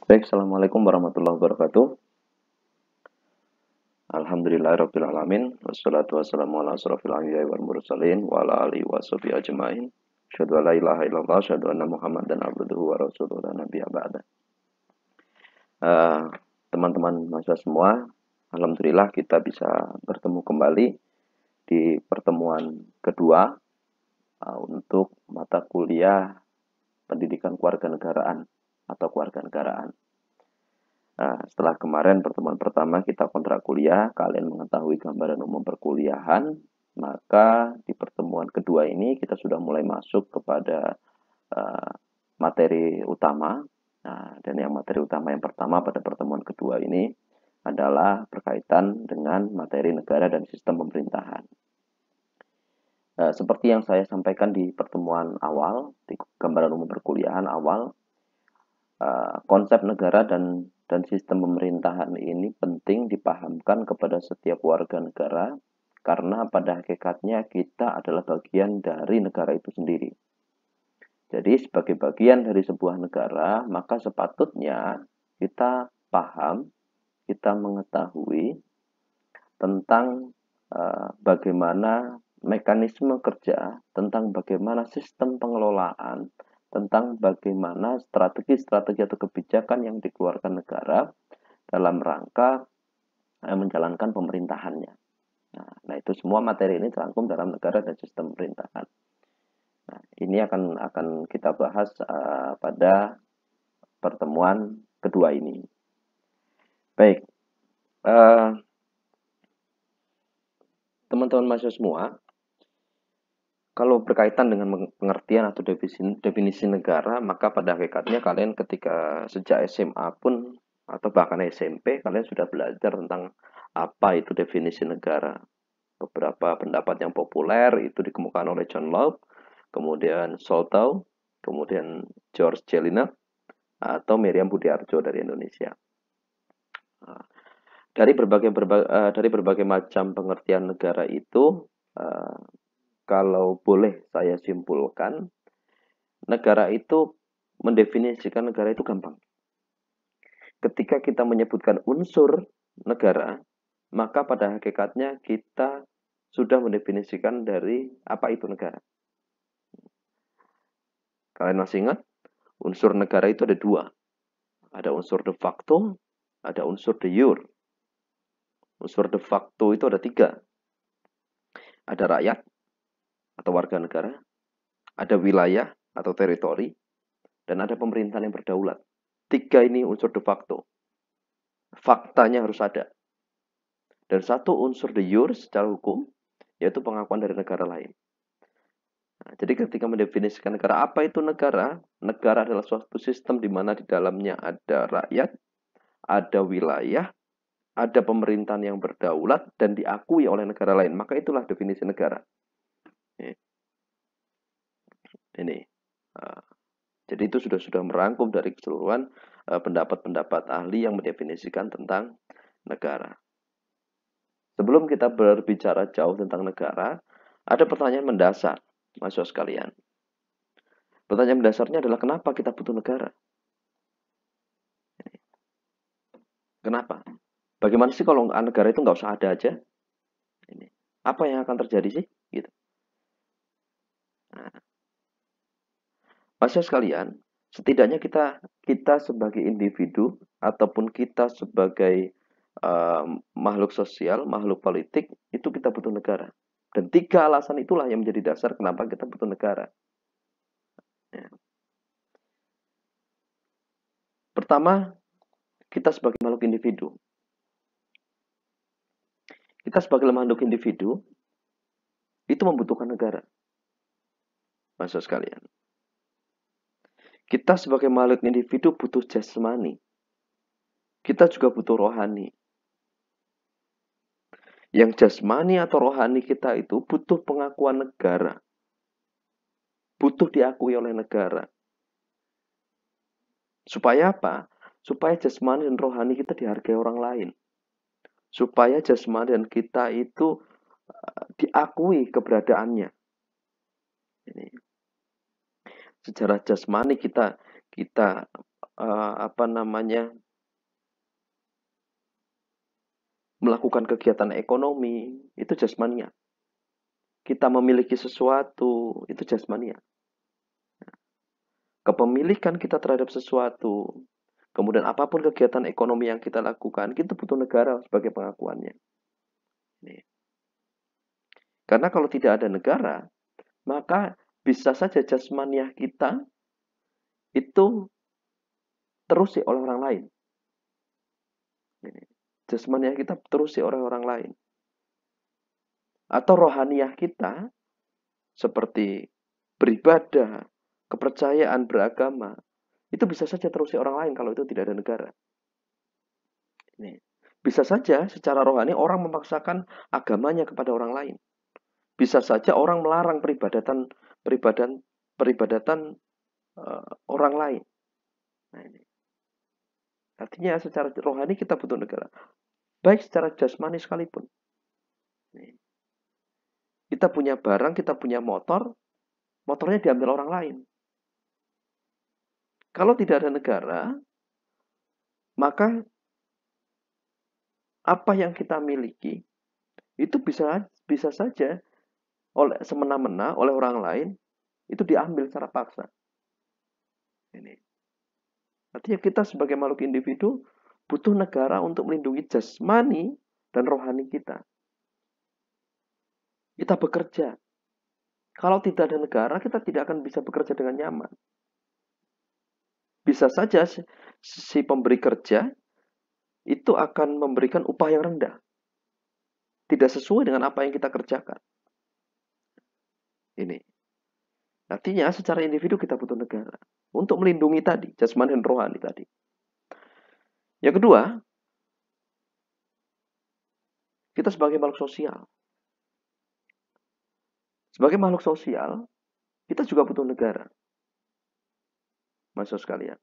Baik, Assalamualaikum warahmatullahi wabarakatuh. Alhamdulillahirrabbilalamin. Wassalatu wassalamu ala asrafil anbiya'i wal mursalin wa ala alihi wa sahbihi ajma'in. Asyhadu an la ilaha illallah, asyhadu anna Muhammadan abduhu wa rasuluhu la nabiyya ba'da. Eh, Teman-teman mahasiswa semua, alhamdulillah kita bisa bertemu kembali di pertemuan kedua untuk mata kuliah pendidikan kewarganegaraan atau kewarganegaraan. Nah, setelah kemarin pertemuan pertama kita kontrak kuliah, kalian mengetahui gambaran umum perkuliahan, maka di pertemuan kedua ini kita sudah mulai masuk kepada uh, materi utama. Nah, dan yang materi utama yang pertama pada pertemuan kedua ini adalah berkaitan dengan materi negara dan sistem pemerintahan. Seperti yang saya sampaikan di pertemuan awal, di gambaran umum perkuliahan awal, konsep negara dan sistem pemerintahan ini penting dipahamkan kepada setiap warga negara karena pada hakikatnya kita adalah bagian dari negara itu sendiri. Jadi sebagai bagian dari sebuah negara, maka sepatutnya kita paham, kita mengetahui tentang bagaimana mekanisme kerja, tentang bagaimana sistem pengelolaan, tentang bagaimana strategi-strategi atau kebijakan yang dikeluarkan negara dalam rangka menjalankan pemerintahannya. Nah, itu semua materi ini terangkum dalam negara dan sistem pemerintahan. Nah, ini akan kita bahas pada pertemuan kedua ini. Baik, teman-teman mahasiswa semua, kalau berkaitan dengan pengertian atau definisi negara, maka pada hakikatnya kalian ketika sejak SMA pun atau bahkan SMP, kalian sudah belajar tentang apa itu definisi negara. Beberapa pendapat yang populer itu dikemukakan oleh John Locke, kemudian Soltau, kemudian George Jelinek, atau Miriam Budiarjo dari Indonesia. Dari berbagai macam pengertian negara itu, kalau boleh saya simpulkan, negara itu mendefinisikan negara itu gampang. Ketika kita menyebutkan unsur negara, maka pada hakikatnya kita sudah mendefinisikan dari apa itu negara. Kalian masih ingat? Unsur negara itu ada dua. Ada unsur de facto, ada unsur de jure. Unsur de facto itu ada tiga. Ada rakyat atau warga negara, ada wilayah atau teritori, dan ada pemerintahan yang berdaulat. Tiga ini unsur de facto. Faktanya harus ada. Dan satu unsur de jure secara hukum, yaitu pengakuan dari negara lain. Nah, jadi ketika mendefinisikan negara, apa itu negara? Negara adalah suatu sistem di mana di dalamnya ada rakyat, ada wilayah, ada pemerintahan yang berdaulat dan diakui oleh negara lain. Maka itulah definisi negara. Ini. Jadi itu sudah merangkum dari keseluruhan pendapat-pendapat ahli yang mendefinisikan tentang negara. Sebelum kita berbicara jauh tentang negara, ada pertanyaan mendasar, mahasiswa sekalian. Pertanyaan mendasarnya adalah kenapa kita butuh negara? Kenapa? Bagaimana sih kalau negara itu nggak usah ada aja? Ini. Apa yang akan terjadi sih? Gitu. Nah, mahasiswa sekalian, setidaknya kita sebagai individu ataupun kita sebagai makhluk sosial, makhluk politik, itu kita butuh negara. Dan tiga alasan itulah yang menjadi dasar kenapa kita butuh negara. Ya. Pertama, kita sebagai makhluk individu. Kita sebagai makhluk individu, itu membutuhkan negara. Mahasiswa sekalian. Kita sebagai makhluk individu butuh jasmani. Kita juga butuh rohani. Yang jasmani atau rohani kita itu butuh pengakuan negara. Butuh diakui oleh negara. Supaya apa? Supaya jasmani dan rohani kita dihargai orang lain. Supaya jasmani dan kita itu diakui keberadaannya. Ini. Secara jasmani kita melakukan kegiatan ekonomi, itu jasmania. Kita memiliki sesuatu, itu jasmania. Kepemilikan kita terhadap sesuatu, kemudian apapun kegiatan ekonomi yang kita lakukan, kita butuh negara sebagai pengakuannya. Karena kalau tidak ada negara, maka bisa saja jasmaniah kita itu terusi oleh orang lain. Jasmaniah kita terusi oleh orang lain. Atau rohaniah kita, seperti beribadah, kepercayaan, beragama, itu bisa saja terusi orang lain kalau itu tidak ada negara. Bisa saja secara rohani orang memaksakan agamanya kepada orang lain. Bisa saja orang melarang peribadatan orang lain. Nah, ini. Artinya secara rohani kita butuh negara. Baik secara jasmani sekalipun. Kita punya barang, kita punya motor, motornya diambil orang lain. Kalau tidak ada negara, maka apa yang kita miliki itu bisa saja oleh semena-mena oleh orang lain itu diambil secara paksa. Ini. Artinya kita sebagai makhluk individu butuh negara untuk melindungi jasmani dan rohani kita. Kita bekerja. Kalau tidak ada negara, kita tidak akan bisa bekerja dengan nyaman. Bisa saja si pemberi kerja itu akan memberikan upah yang rendah. Tidak sesuai dengan apa yang kita kerjakan. Ini. Artinya secara individu kita butuh negara. Untuk melindungi tadi, jasmani dan rohani tadi. Yang kedua, kita sebagai makhluk sosial. Sebagai makhluk sosial, kita juga butuh negara. Maksud sekalian.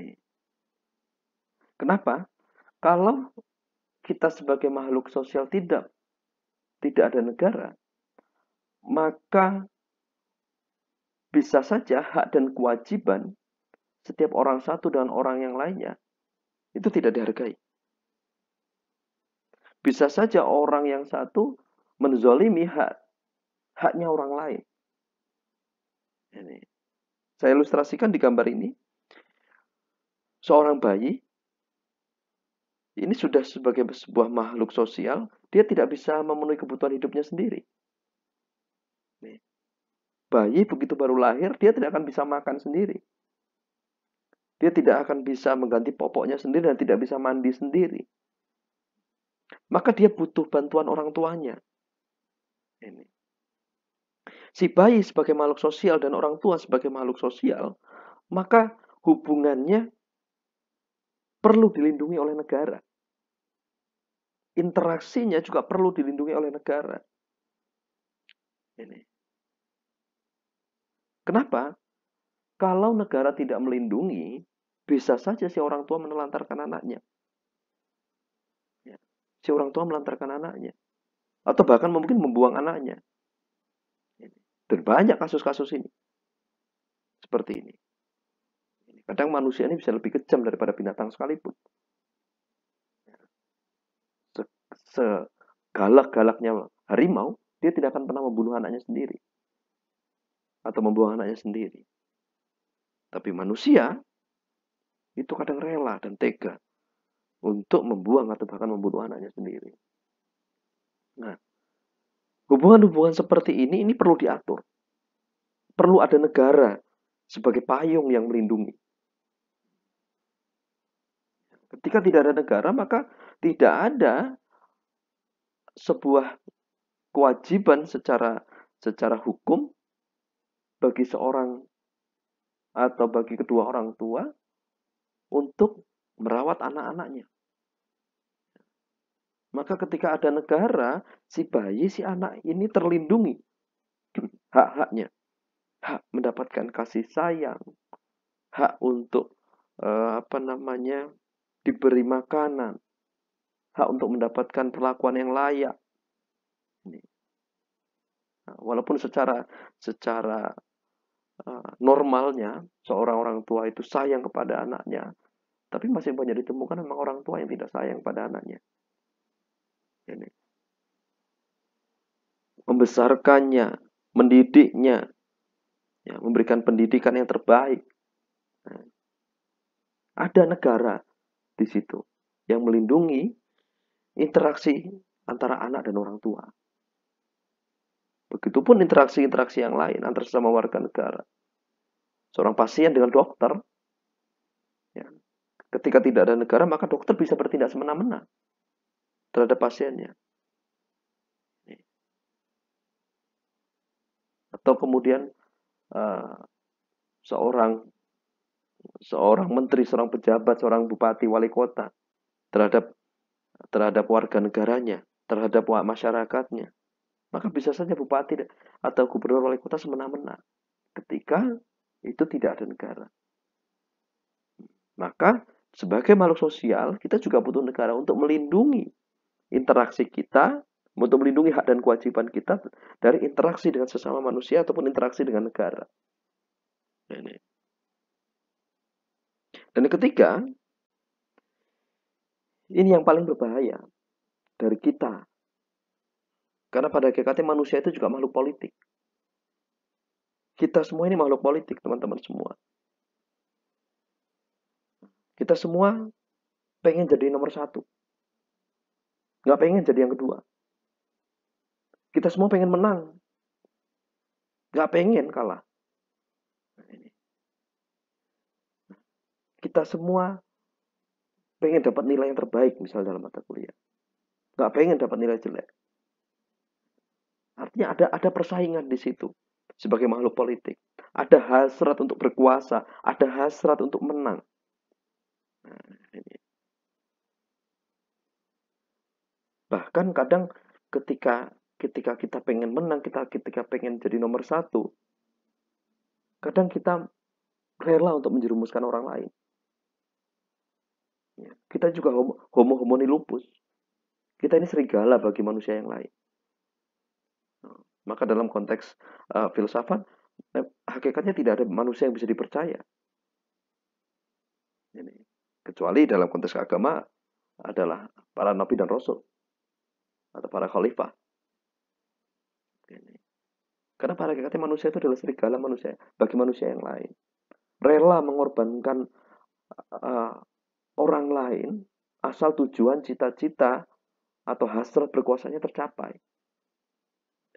Nih. Kenapa? Kalau kita sebagai makhluk sosial tidak ada negara, maka bisa saja hak dan kewajiban setiap orang satu dan orang yang lainnya itu tidak dihargai. Bisa saja orang yang satu menzolimi haknya orang lain. Ini. Saya ilustrasikan di gambar ini. Seorang bayi ini sudah sebagai sebuah makhluk sosial, dia tidak bisa memenuhi kebutuhan hidupnya sendiri. Bayi begitu baru lahir, dia tidak akan bisa makan sendiri. Dia tidak akan bisa mengganti popoknya sendiri dan tidak bisa mandi sendiri. Maka dia butuh bantuan orang tuanya. Ini. Si bayi sebagai makhluk sosial dan orang tua sebagai makhluk sosial, maka hubungannya perlu dilindungi oleh negara. Interaksinya juga perlu dilindungi oleh negara. Ini. Kenapa? Kalau negara tidak melindungi, bisa saja si orang tua menelantarkan anaknya. Si orang tua melantarkan anaknya. Atau bahkan mungkin membuang anaknya. Dan banyak kasus-kasus ini. Seperti ini. Kadang manusia ini bisa lebih kejam daripada binatang sekalipun. Segalak-galaknya harimau, dia tidak akan pernah membunuh anaknya sendiri. Atau membuang anaknya sendiri. Tapi manusia, itu kadang rela dan tega untuk membuang atau bahkan membunuh anaknya sendiri. Nah, hubungan-hubungan seperti ini perlu diatur. Perlu ada negara sebagai payung yang melindungi. Ketika tidak ada negara, maka tidak ada sebuah kewajiban secara hukum bagi seorang atau bagi kedua orang tua untuk merawat anak-anaknya. Maka ketika ada negara, si bayi, si anak ini terlindungi hak-haknya. Hak mendapatkan kasih sayang, hak untuk diberi makanan, hak untuk mendapatkan perlakuan yang layak. Nah, walaupun secara normalnya seorang orang tua itu sayang kepada anaknya, tapi masih banyak ditemukan memang orang tua yang tidak sayang pada anaknya. Ini membesarkannya, mendidiknya, ya, memberikan pendidikan yang terbaik. Nah, ada negara di situ yang melindungi interaksi antara anak dan orang tua. Begitupun interaksi-interaksi yang lain antar sesama warga negara. Seorang pasien dengan dokter, ya, ketika tidak ada negara, maka dokter bisa bertindak semena-mena terhadap pasiennya. Atau kemudian uh, seorang seorang menteri, seorang pejabat, seorang bupati, wali kota terhadap terhadap warga negaranya, terhadap masyarakatnya, maka bisa saja bupati atau gubernur wali kota semena-mena ketika itu tidak ada negara. Maka sebagai makhluk sosial, kita juga butuh negara untuk melindungi interaksi kita, untuk melindungi hak dan kewajiban kita dari interaksi dengan sesama manusia ataupun interaksi dengan negara. Dan yang ketiga, ini yang paling berbahaya dari kita. Karena pada hakikatnya manusia itu juga makhluk politik. Kita semua ini makhluk politik, teman-teman semua. Kita semua pengen jadi nomor satu. Nggak pengen jadi yang kedua. Kita semua pengen menang. Nggak pengen kalah. Kita semua pengen dapat nilai yang terbaik, misalnya dalam mata kuliah. Nggak pengen dapat nilai jelek. Artinya ada persaingan di situ sebagai makhluk politik. Ada hasrat untuk berkuasa, ada hasrat untuk menang. Nah, ini. Bahkan kadang ketika kita pengen menang, ketika pengen jadi nomor satu, kadang kita rela untuk menjerumuskan orang lain. Ya, kita juga homo homini lupus. Kita ini serigala bagi manusia yang lain. Maka dalam konteks filsafat, hakikatnya tidak ada manusia yang bisa dipercaya. Ini. Kecuali dalam konteks agama adalah para nabi dan rasul atau para khalifah. Ini. Karena pada hakikatnya manusia itu adalah serigala manusia bagi manusia yang lain. Rela mengorbankan uh, orang lain asal tujuan cita-cita atau hasrat berkuasanya tercapai.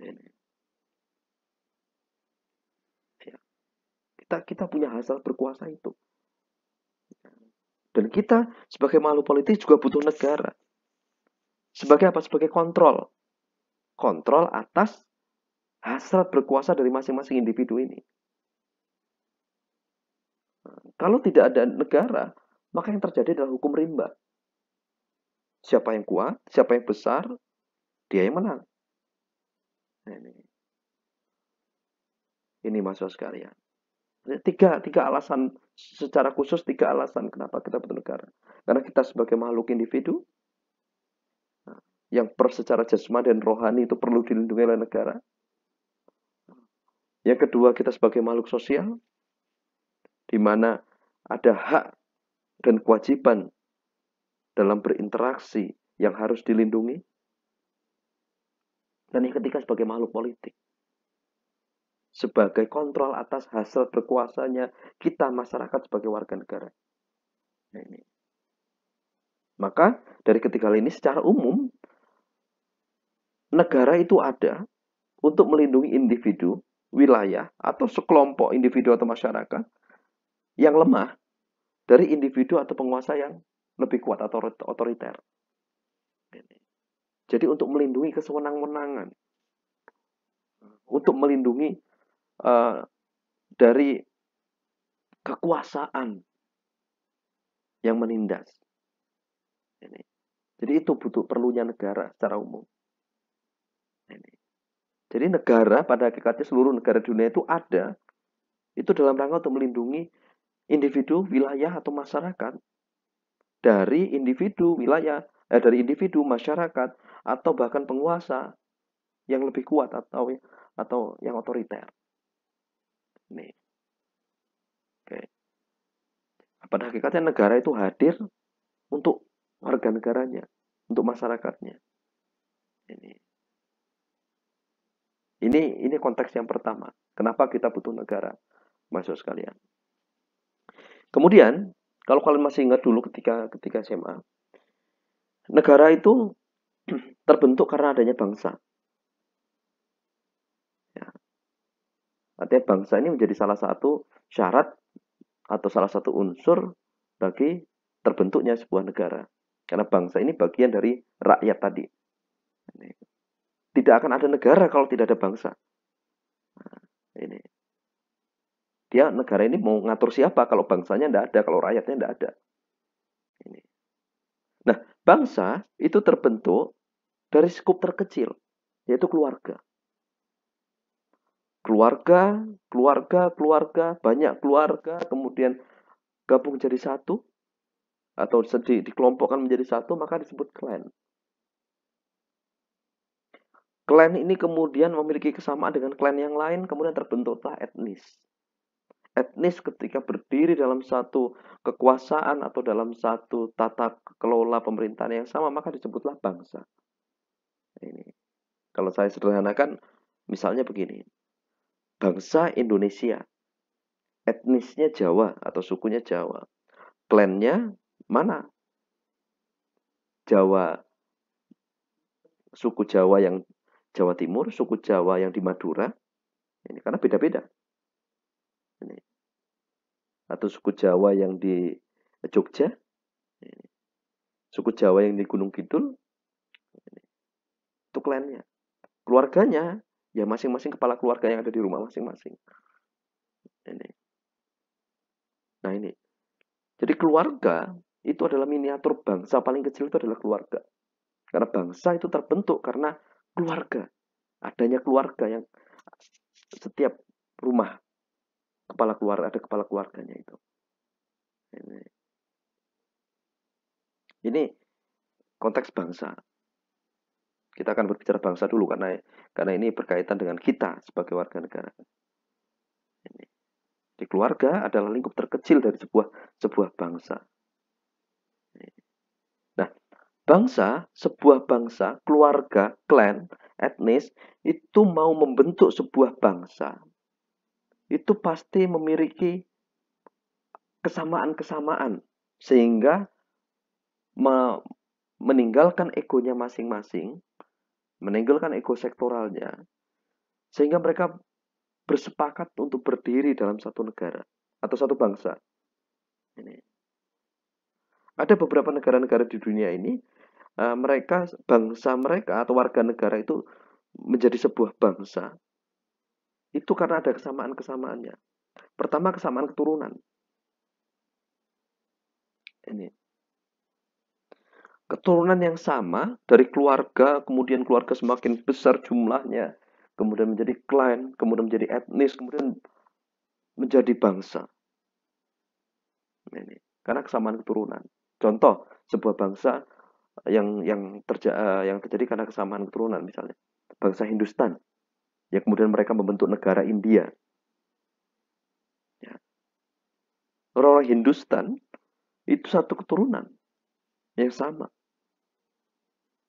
Ini. Ya. Kita punya hasrat berkuasa itu. Dan kita sebagai makhluk politik juga butuh negara. Sebagai apa? Sebagai kontrol. Kontrol atas hasrat berkuasa dari masing-masing individu ini. Kalau tidak ada negara, maka yang terjadi adalah hukum rimba. Siapa yang kuat, siapa yang besar, dia yang menang. Ini mahasiswa sekalian. Tiga alasan secara khusus, tiga alasan kenapa kita butuh negara. Karena kita sebagai makhluk individu yang secara jasmani dan rohani itu perlu dilindungi oleh negara. Yang kedua, kita sebagai makhluk sosial di mana ada hak dan kewajiban dalam berinteraksi yang harus dilindungi. Dan yang ketiga, sebagai makhluk politik. Sebagai kontrol atas hasil berkuasanya kita masyarakat sebagai warga negara. Nah, ini. Maka dari ketiga hal ini secara umum negara itu ada untuk melindungi individu, wilayah atau sekelompok individu atau masyarakat yang lemah dari individu atau penguasa yang lebih kuat atau otoriter. Jadi untuk melindungi kesewenang-wenangan, untuk melindungi dari kekuasaan yang menindas. Jadi itu perlunya negara secara umum. Jadi negara pada hakikatnya seluruh negara dunia itu ada itu dalam rangka untuk melindungi individu, wilayah atau masyarakat dari individu, wilayah, dari individu, masyarakat atau bahkan penguasa yang lebih kuat atau yang otoriter. Nih. pada hakikatnya negara itu hadir untuk warga negaranya, untuk masyarakatnya. Ini konteks yang pertama. Kenapa kita butuh negara, masuk sekalian. Kemudian, kalau kalian masih ingat dulu ketika SMA, negara itu terbentuk karena adanya bangsa. Ya. Artinya bangsa ini menjadi salah satu syarat atau salah satu unsur bagi terbentuknya sebuah negara. Karena bangsa ini bagian dari rakyat tadi. Tidak akan ada negara kalau tidak ada bangsa. Nah, ini. Dia negara ini mau ngatur siapa kalau bangsanya tidak ada, kalau rakyatnya tidak ada. Ini. Nah, bangsa itu terbentuk dari skup terkecil, yaitu keluarga. Keluarga, banyak keluarga, kemudian gabung jadi satu, atau dikelompokkan menjadi satu, maka disebut klan. Klan ini kemudian memiliki kesamaan dengan klan yang lain, kemudian terbentuklah etnis. Etnis ketika berdiri dalam satu kekuasaan atau dalam satu tata kelola pemerintahan yang sama, maka disebutlah bangsa. Ini. Kalau saya sederhanakan, misalnya begini. Bangsa Indonesia, etnisnya Jawa atau sukunya Jawa. Klannya mana? Jawa, suku Jawa yang Jawa Timur, suku Jawa yang di Madura. Ini karena beda-beda. Ini. Atau suku Jawa yang di Jogja. Ini. Suku Jawa yang di Gunung Kidul. Ini. Itu klannya. Keluarganya, ya masing-masing kepala keluarga yang ada di rumah masing-masing. Ini. Nah ini. Jadi keluarga itu adalah miniatur bangsa paling kecil itu adalah keluarga. Karena bangsa itu terbentuk karena keluarga. Adanya keluarga yang setiap rumah kepala keluarga ada kepala keluarganya itu. Ini konteks bangsa. Kita akan berbicara bangsa dulu karena ini berkaitan dengan kita sebagai warga negara. Ini. Di keluarga adalah lingkup terkecil dari sebuah bangsa. Nah, bangsa, sebuah bangsa, keluarga, klan, etnis itu mau membentuk sebuah bangsa. Itu pasti memiliki kesamaan-kesamaan sehingga meninggalkan egonya masing-masing, meninggalkan ego sektoralnya, sehingga mereka bersepakat untuk berdiri dalam satu negara atau satu bangsa. Ini. Ada beberapa negara-negara di dunia ini, mereka bangsa mereka atau warga negara itu menjadi sebuah bangsa. Itu karena ada kesamaan-kesamaannya. Pertama, kesamaan keturunan. Ini. Keturunan yang sama dari keluarga, kemudian keluarga semakin besar jumlahnya, kemudian menjadi klan, kemudian menjadi etnis, kemudian menjadi bangsa. Ini. Karena kesamaan keturunan. Contoh, sebuah bangsa yang terjadi karena kesamaan keturunan misalnya. Bangsa Hindustan. Ya kemudian mereka membentuk negara India. Ya. Orang Hindustan itu satu keturunan yang sama.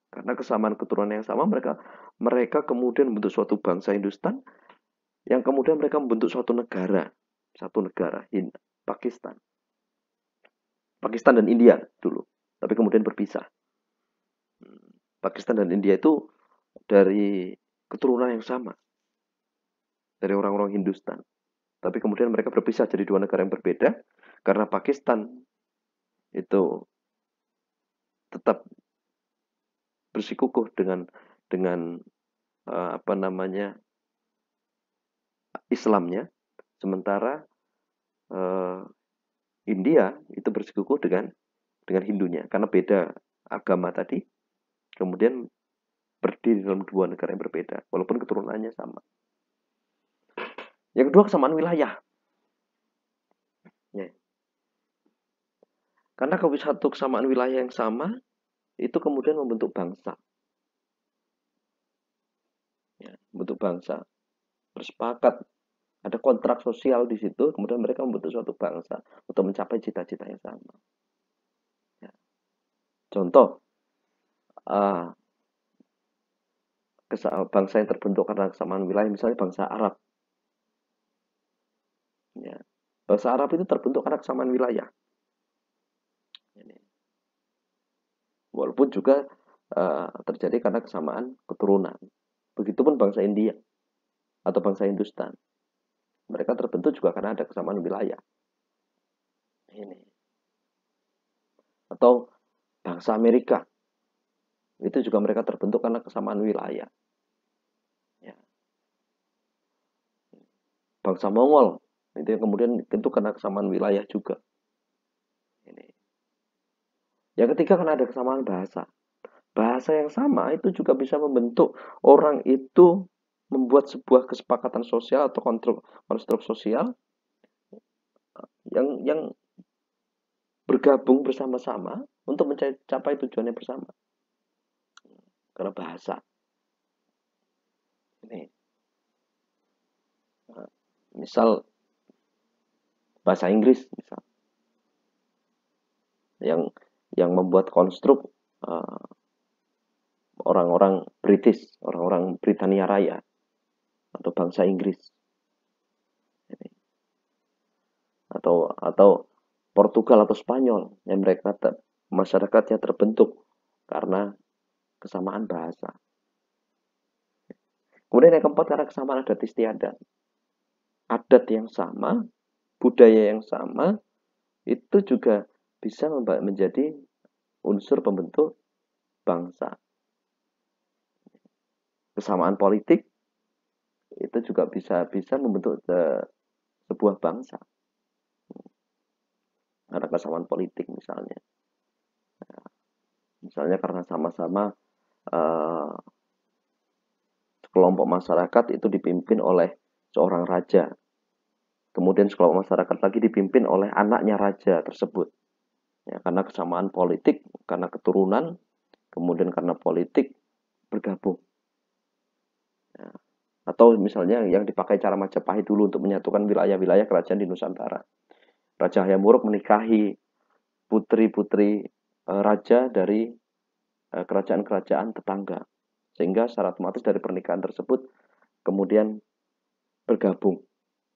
Karena kesamaan keturunan yang sama, mereka kemudian membentuk suatu bangsa Hindustan, yang kemudian mereka membentuk suatu negara, Pakistan. Pakistan dan India dulu, tapi kemudian berpisah. Pakistan dan India itu dari keturunan yang sama, dari orang-orang Hindustan. Tapi kemudian mereka berpisah jadi dua negara yang berbeda, karena Pakistan itu tetap bersikukuh dengan Islamnya, sementara India itu bersikukuh dengan Hindunya karena beda agama tadi, kemudian berdiri dalam dua negara yang berbeda walaupun keturunannya sama. Yang kedua, kesamaan wilayah. Ya. Karena satu kesamaan wilayah yang sama itu kemudian membentuk bangsa. Ya, membentuk bangsa. Bersepakat Ada kontrak sosial di situ, kemudian mereka membentuk suatu bangsa untuk mencapai cita-cita yang sama. Ya. Contoh, uh, bangsa yang terbentuk karena kesamaan wilayah, misalnya bangsa Arab. Ya. Bangsa Arab itu terbentuk karena kesamaan wilayah. Walaupun juga terjadi karena kesamaan keturunan. Begitupun bangsa India atau bangsa Hindustan. Mereka terbentuk juga karena ada kesamaan wilayah. Ini. Atau bangsa Amerika. Itu juga mereka terbentuk karena kesamaan wilayah. Ya. Bangsa Mongol. Itu yang kemudian tentu karena kesamaan wilayah juga. Ini. Yang ketiga karena ada kesamaan bahasa. Bahasa yang sama itu juga bisa membentuk orang itu membuat sebuah kesepakatan sosial atau konstruk sosial yang bergabung bersama-sama untuk mencapai tujuannya bersama. Karena bahasa. Ini. Misal bahasa Inggris misal. Yang membuat konstruk orang-orang British, orang-orang Britania Raya atau bangsa Inggris. Ini. Atau Portugal atau Spanyol yang mereka masyarakatnya terbentuk karena kesamaan bahasa. Kemudian yang keempat karena kesamaan adat istiadat. Adat yang sama, budaya yang sama, itu juga bisa menjadi unsur pembentuk bangsa. Kesamaan politik itu juga bisa membentuk sebuah bangsa. Ada kesamaan politik misalnya. Misalnya karena sama-sama kelompok masyarakat itu dipimpin oleh seorang raja. Kemudian sekelompok masyarakat lagi dipimpin oleh anaknya raja tersebut. Ya, karena kesamaan politik, karena keturunan, kemudian karena politik bergabung. Ya. Atau misalnya yang dipakai cara Majapahit dulu untuk menyatukan wilayah-wilayah kerajaan di Nusantara. Raja Hayam Wuruk menikahi putri-putri raja dari kerajaan-kerajaan tetangga. Sehingga secara otomatis dari pernikahan tersebut kemudian bergabung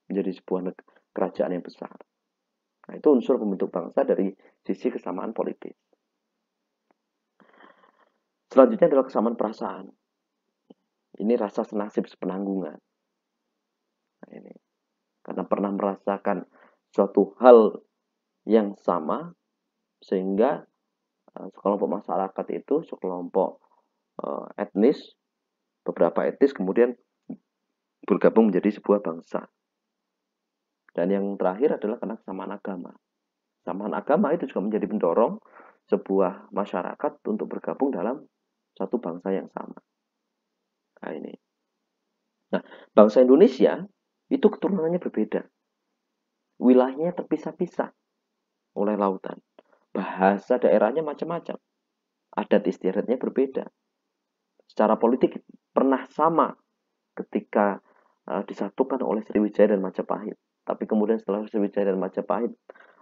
menjadi sebuah kerajaan yang besar. Nah, itu unsur pembentuk bangsa dari sisi kesamaan politik. Selanjutnya adalah kesamaan perasaan. Ini rasa senasib sepenanggungan. Nah, ini. Karena pernah merasakan suatu hal yang sama, sehingga sekelompok masyarakat itu, sekelompok etnis, beberapa etnis kemudian bergabung menjadi sebuah bangsa. Dan yang terakhir adalah karena kesamaan agama. Kesamaan agama itu juga menjadi pendorong sebuah masyarakat untuk bergabung dalam satu bangsa yang sama. Nah, ini. Nah, bangsa Indonesia itu keturunannya berbeda. Wilayahnya terpisah-pisah oleh lautan. Bahasa daerahnya macam-macam. Adat istiadatnya berbeda. Secara politik pernah sama ketika disatukan oleh Sriwijaya dan Majapahit. Tapi kemudian setelah Sriwijaya dan Majapahit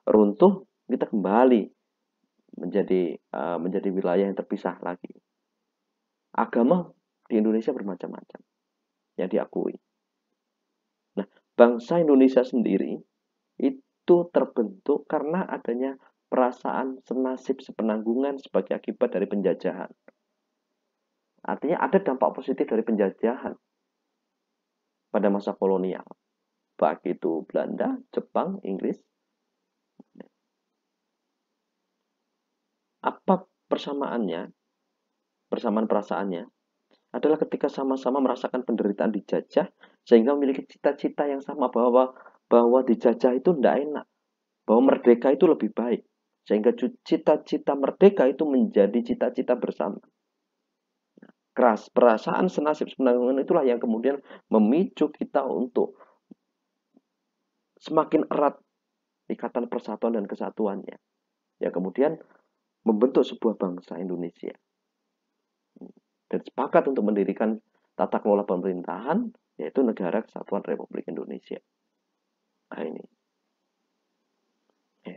runtuh, kita kembali menjadi wilayah yang terpisah lagi. Agama di Indonesia bermacam-macam yang diakui. Nah, bangsa Indonesia sendiri itu terbentuk karena adanya perasaan senasib sepenanggungan sebagai akibat dari penjajahan. Artinya ada dampak positif dari penjajahan pada masa kolonial. Baik itu Belanda, Jepang, Inggris. Apa persamaannya? Persamaan perasaannya adalah ketika sama-sama merasakan penderitaan dijajah sehingga memiliki cita-cita yang sama bahwa dijajah itu tidak enak, bahwa merdeka itu lebih baik, sehingga cita-cita merdeka itu menjadi cita-cita bersama. Keras perasaan senasib sepenanggungan itulah yang kemudian memicu kita untuk semakin erat ikatan persatuan dan kesatuannya. Ya, kemudian membentuk sebuah bangsa Indonesia. Dan sepakat untuk mendirikan tata kelola pemerintahan, yaitu Negara Kesatuan Republik Indonesia. Nah, ini. Ya.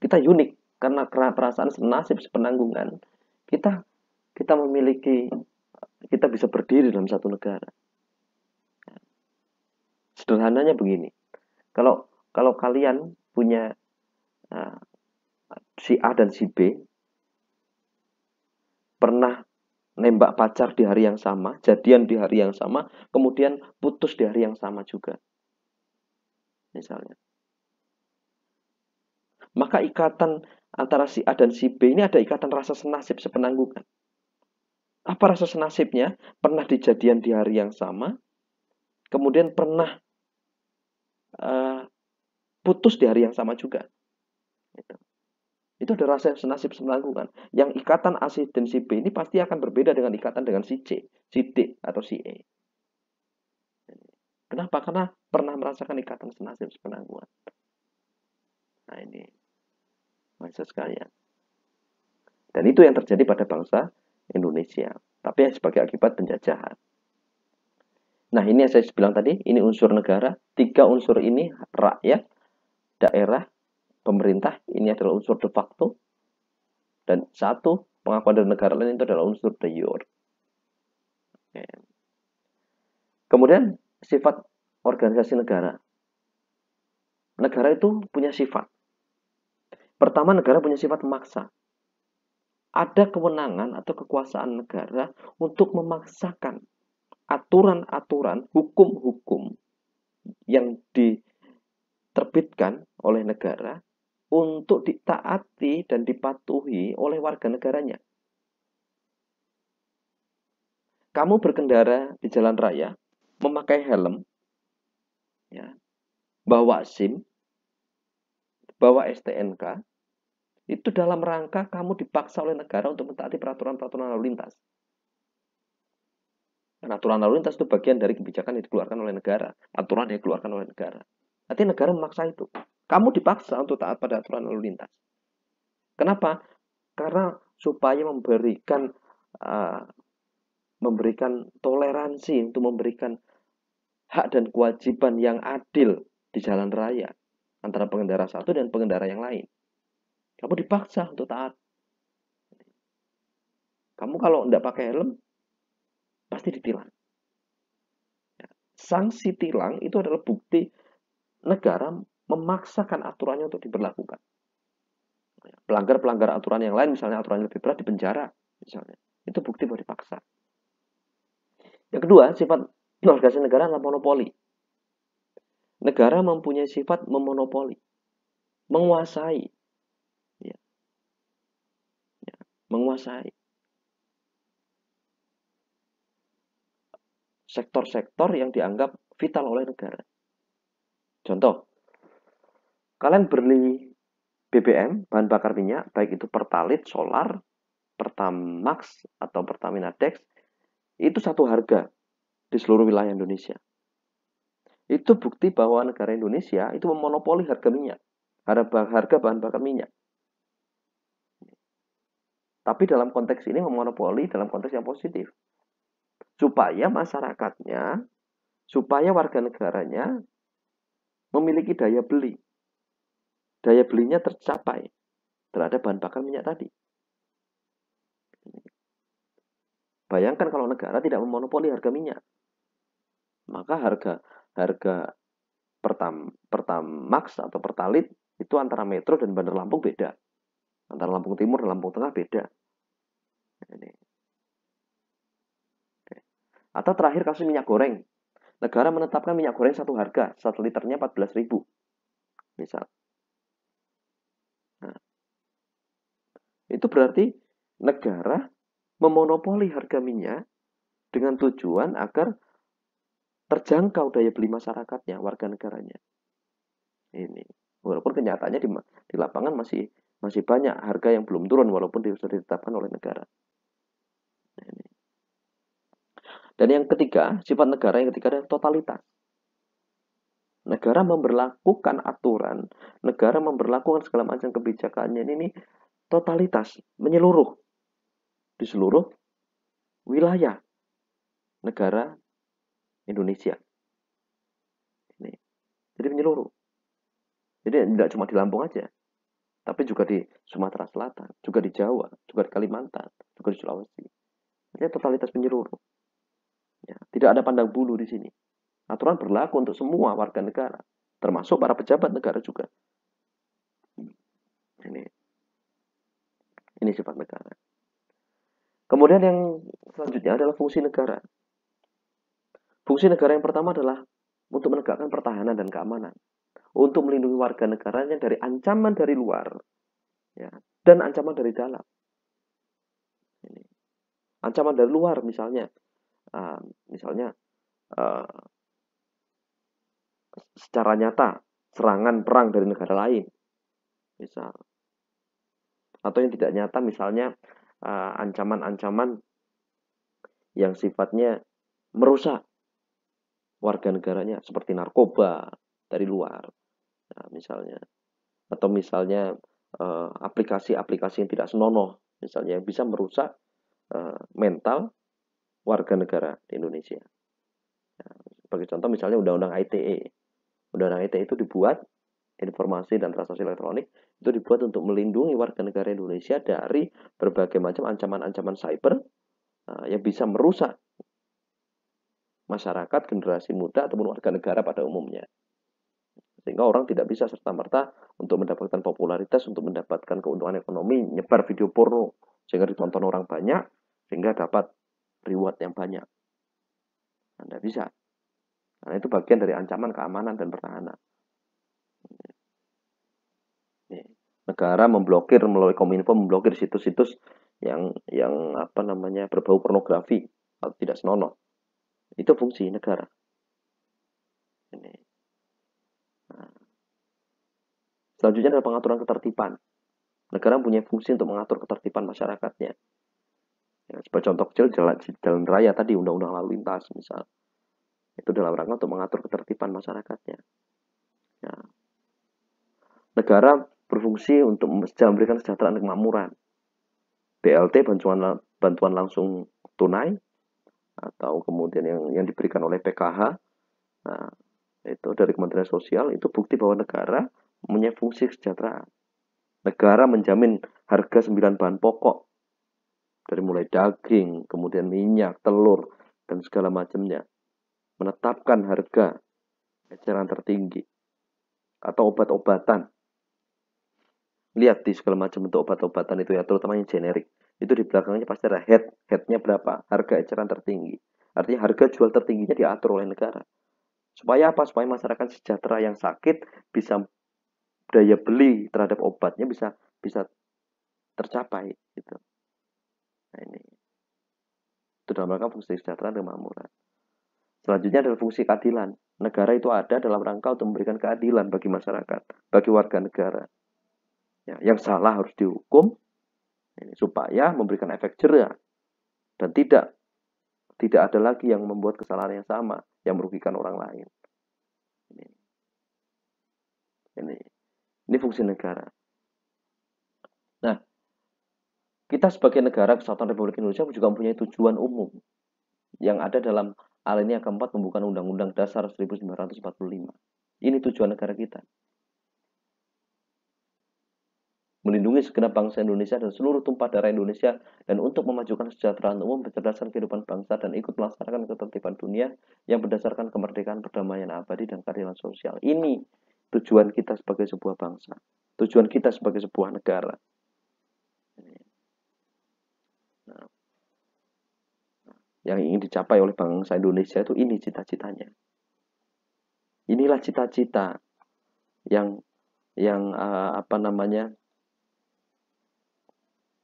Kita unik karena perasaan senasib sepenanggungan. Kita kita memiliki kita bisa berdiri dalam satu negara. Sederhananya begini. Kalau kalau kalian punya uh, si A dan si B pernah nembak pacar di hari yang sama, jadian di hari yang sama, kemudian putus di hari yang sama juga. Misalnya. Maka ikatan antara si A dan si B ini ada ikatan rasa senasib sepenanggungan. Apa rasa senasibnya? Pernah dijadian di hari yang sama, kemudian pernah uh, putus di hari yang sama juga. Itu ada rasa senasib sepenanggungan. Yang ikatan A dan si B ini pasti akan berbeda dengan ikatan dengan si C, si D, atau si E. Kenapa? Karena pernah merasakan ikatan senasib sepenanggungan. Nah ini, maksud sekalian. Dan itu yang terjadi pada bangsa Indonesia. Tapi sebagai akibat penjajahan. Nah ini yang saya bilang tadi, ini unsur negara. 3 unsur ini, rakyat, daerah, pemerintah, ini adalah unsur de facto. Dan 1, pengakuan dari negara lain itu adalah unsur de jure. Kemudian sifat organisasi negara. Negara itu punya sifat. Pertama, negara punya sifat memaksa. Ada kewenangan atau kekuasaan negara untuk memaksakan aturan-aturan, hukum-hukum yang diterbitkan oleh negara untuk ditaati dan dipatuhi oleh warga negaranya. Kamu berkendara di jalan raya, memakai helm, ya, bawa SIM, bawa STNK, itu dalam rangka kamu dipaksa oleh negara untuk mentaati peraturan-peraturan lalu lintas. Dan aturan lalu lintas itu bagian dari kebijakan yang dikeluarkan oleh negara, aturan yang dikeluarkan oleh negara. Nanti negara memaksa itu. Kamu dipaksa untuk taat pada aturan lalu lintas. Kenapa? Karena supaya memberikan toleransi, untuk memberikan hak dan kewajiban yang adil di jalan raya antara pengendara satu dan pengendara yang lain. Kamu dipaksa untuk taat. Kamu kalau tidak pakai helm, pasti ditilang. Sanksi tilang itu adalah bukti negara memaksakan aturannya untuk diberlakukan. Pelanggar-pelanggar aturan yang lain, misalnya aturan yang lebih berat, dipenjara, misalnya. Itu bukti bahwa dipaksa. Yang kedua, sifat organisasi negara adalah monopoli. Negara mempunyai sifat memonopoli, menguasai, ya, menguasai sektor-sektor yang dianggap vital oleh negara. Contoh, kalian beli BBM, bahan bakar minyak, baik itu Pertalite, Solar, Pertamax, atau Pertamina Dex, itu satu harga di seluruh wilayah Indonesia. Itu bukti bahwa negara Indonesia itu memonopoli harga minyak, harga bahan bakar minyak. Tapi dalam konteks ini memonopoli dalam konteks yang positif. Supaya masyarakatnya, supaya warga negaranya memiliki daya beli. Daya belinya tercapai terhadap bahan bakar minyak tadi. Bayangkan kalau negara tidak memonopoli harga minyak. Maka harga Pertamax atau Pertalite itu antara Metro dan Bandar Lampung beda. Antara Lampung Timur dan Lampung Tengah beda. Ini. Atau terakhir kasus minyak goreng. Negara menetapkan minyak goreng satu harga, 1 liternya 14.000. Misal. Nah, itu berarti negara memonopoli harga minyak dengan tujuan agar terjangkau daya beli masyarakatnya, warga negaranya. Ini. Walaupun kenyataannya di lapangan masih banyak harga yang belum turun walaupun sudah ditetapkan oleh negara. Ini. Dan yang ketiga, sifat negara yang ketiga adalah totalitas. Negara memberlakukan aturan, negara memberlakukan segala macam kebijakannya ini totalitas, menyeluruh di seluruh wilayah negara Indonesia. Ini. Jadi menyeluruh. Artinya tidak cuma di Lampung aja, tapi juga di Sumatera Selatan, juga di Jawa, juga di Kalimantan, juga di Sulawesi. Artinya totalitas menyeluruh. Ya, tidak ada pandang bulu di sini. Aturan berlaku untuk semua warga negara, termasuk para pejabat negara juga. Ini, ini sifat negara. Kemudian yang selanjutnya adalah fungsi negara. Fungsi negara yang pertama adalah untuk menegakkan pertahanan dan keamanan, untuk melindungi warga negaranya dari ancaman dari luar, ya, dan ancaman dari dalam. Ini. Ancaman dari luar misalnya, uh, misalnya uh, secara nyata serangan perang dari negara lain, misal, atau yang tidak nyata misalnya ancaman-ancaman yang sifatnya merusak warga negaranya seperti narkoba dari luar, nah, misalnya, atau misalnya aplikasi-aplikasi yang tidak senonoh, misalnya yang bisa merusak mental warga negara di Indonesia. Nah, sebagai contoh misalnya Undang-Undang ITE. Undang-Undang ITE itu dibuat, informasi dan transaksi elektronik, itu dibuat untuk melindungi warga negara Indonesia dari berbagai macam ancaman-ancaman cyber yang bisa merusak masyarakat, generasi muda, ataupun warga negara pada umumnya. Sehingga orang tidak bisa serta-merta untuk mendapatkan popularitas, untuk mendapatkan keuntungan ekonomi, nyebar video porno, sehingga ditonton orang banyak, sehingga dapat reward yang banyak. Anda bisa. Karena itu bagian dari ancaman keamanan dan pertahanan. Negara memblokir melalui Kominfo, memblokir situs-situs yang berbau pornografi atau tidak senonoh. Itu fungsi negara. Ini. Nah. Selanjutnya adalah pengaturan ketertiban. Negara punya fungsi untuk mengatur ketertiban masyarakatnya. Ya, sebagai contoh kecil jalan raya tadi, undang-undang lalu lintas misal. Itu dalam rangka untuk mengatur ketertiban masyarakatnya. Ya. Negara berfungsi untuk memberikan kesejahteraan dan kemakmuran. BLT, bantuan langsung tunai, atau kemudian yang diberikan oleh PKH, nah, itu dari Kementerian Sosial, itu bukti bahwa negara mempunyai fungsi kesejahteraan. Negara menjamin harga 9 bahan pokok, dari mulai daging, kemudian minyak, telur, dan segala macamnya. Menetapkan harga eceran tertinggi, atau obat-obatan. Lihat di segala macam bentuk obat-obatan itu ya, terutama yang generik. Itu di belakangnya pasti ada headnya berapa, harga eceran tertinggi. Artinya harga jual tertingginya diatur oleh negara. Supaya apa? Supaya masyarakat sejahtera yang sakit bisa daya beli terhadap obatnya bisa tercapai gitu. Nah, ini itu dalam rangka fungsi kesejahteraan dan kemakmuran. Selanjutnya adalah fungsi keadilan. Negara itu ada dalam rangka untuk memberikan keadilan bagi masyarakat, bagi warga negara. Ya, yang salah harus dihukum, ini, supaya memberikan efek jerah dan tidak ada lagi yang membuat kesalahan yang sama yang merugikan orang lain. Ini fungsi negara. Nah, kita sebagai negara Kesatuan Republik Indonesia juga mempunyai tujuan umum yang ada dalam alinea keempat pembukaan Undang-Undang Dasar 1945. Ini tujuan negara kita. Melindungi segenap bangsa Indonesia dan seluruh tumpah darah Indonesia, dan untuk memajukan kesejahteraan umum berdasarkan kehidupan bangsa dan ikut melaksanakan ketertiban dunia yang berdasarkan kemerdekaan, perdamaian abadi, dan keadilan sosial. Ini tujuan kita sebagai sebuah bangsa. Tujuan kita sebagai sebuah negara. Nah, yang ingin dicapai oleh bangsa Indonesia itu ini cita-citanya. Inilah cita-cita yang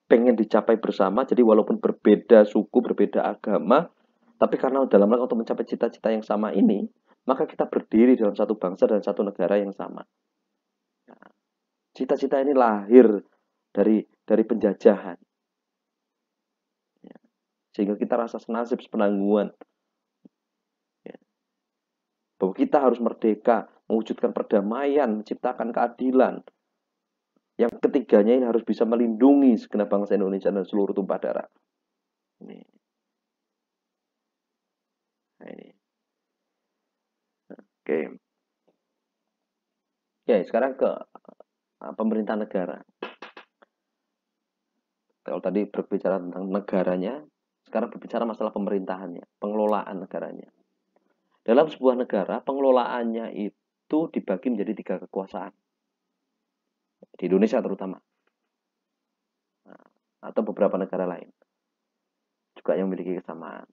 pengen dicapai bersama. Jadi walaupun berbeda suku, berbeda agama, tapi karena dalam rangka untuk mencapai cita-cita yang sama ini, maka kita berdiri dalam satu bangsa dan satu negara yang sama. Nah, cita-cita ini lahir dari penjajahan. Ya. Sehingga kita rasa senasib sepenanggungan. Ya. Bahwa kita harus merdeka, mewujudkan perdamaian, menciptakan keadilan. Yang ketiganya ini harus bisa melindungi segenap bangsa Indonesia dan seluruh tumpah darah. Ini. Nah, ini. Oke. Ya, sekarang ke pemerintah negara. Kalau tadi berbicara tentang negaranya, sekarang berbicara masalah pemerintahannya, pengelolaan negaranya. Dalam sebuah negara, pengelolaannya itu dibagi menjadi 3 kekuasaan. Di Indonesia terutama. Atau beberapa negara lain. Juga yang memiliki kesamaan.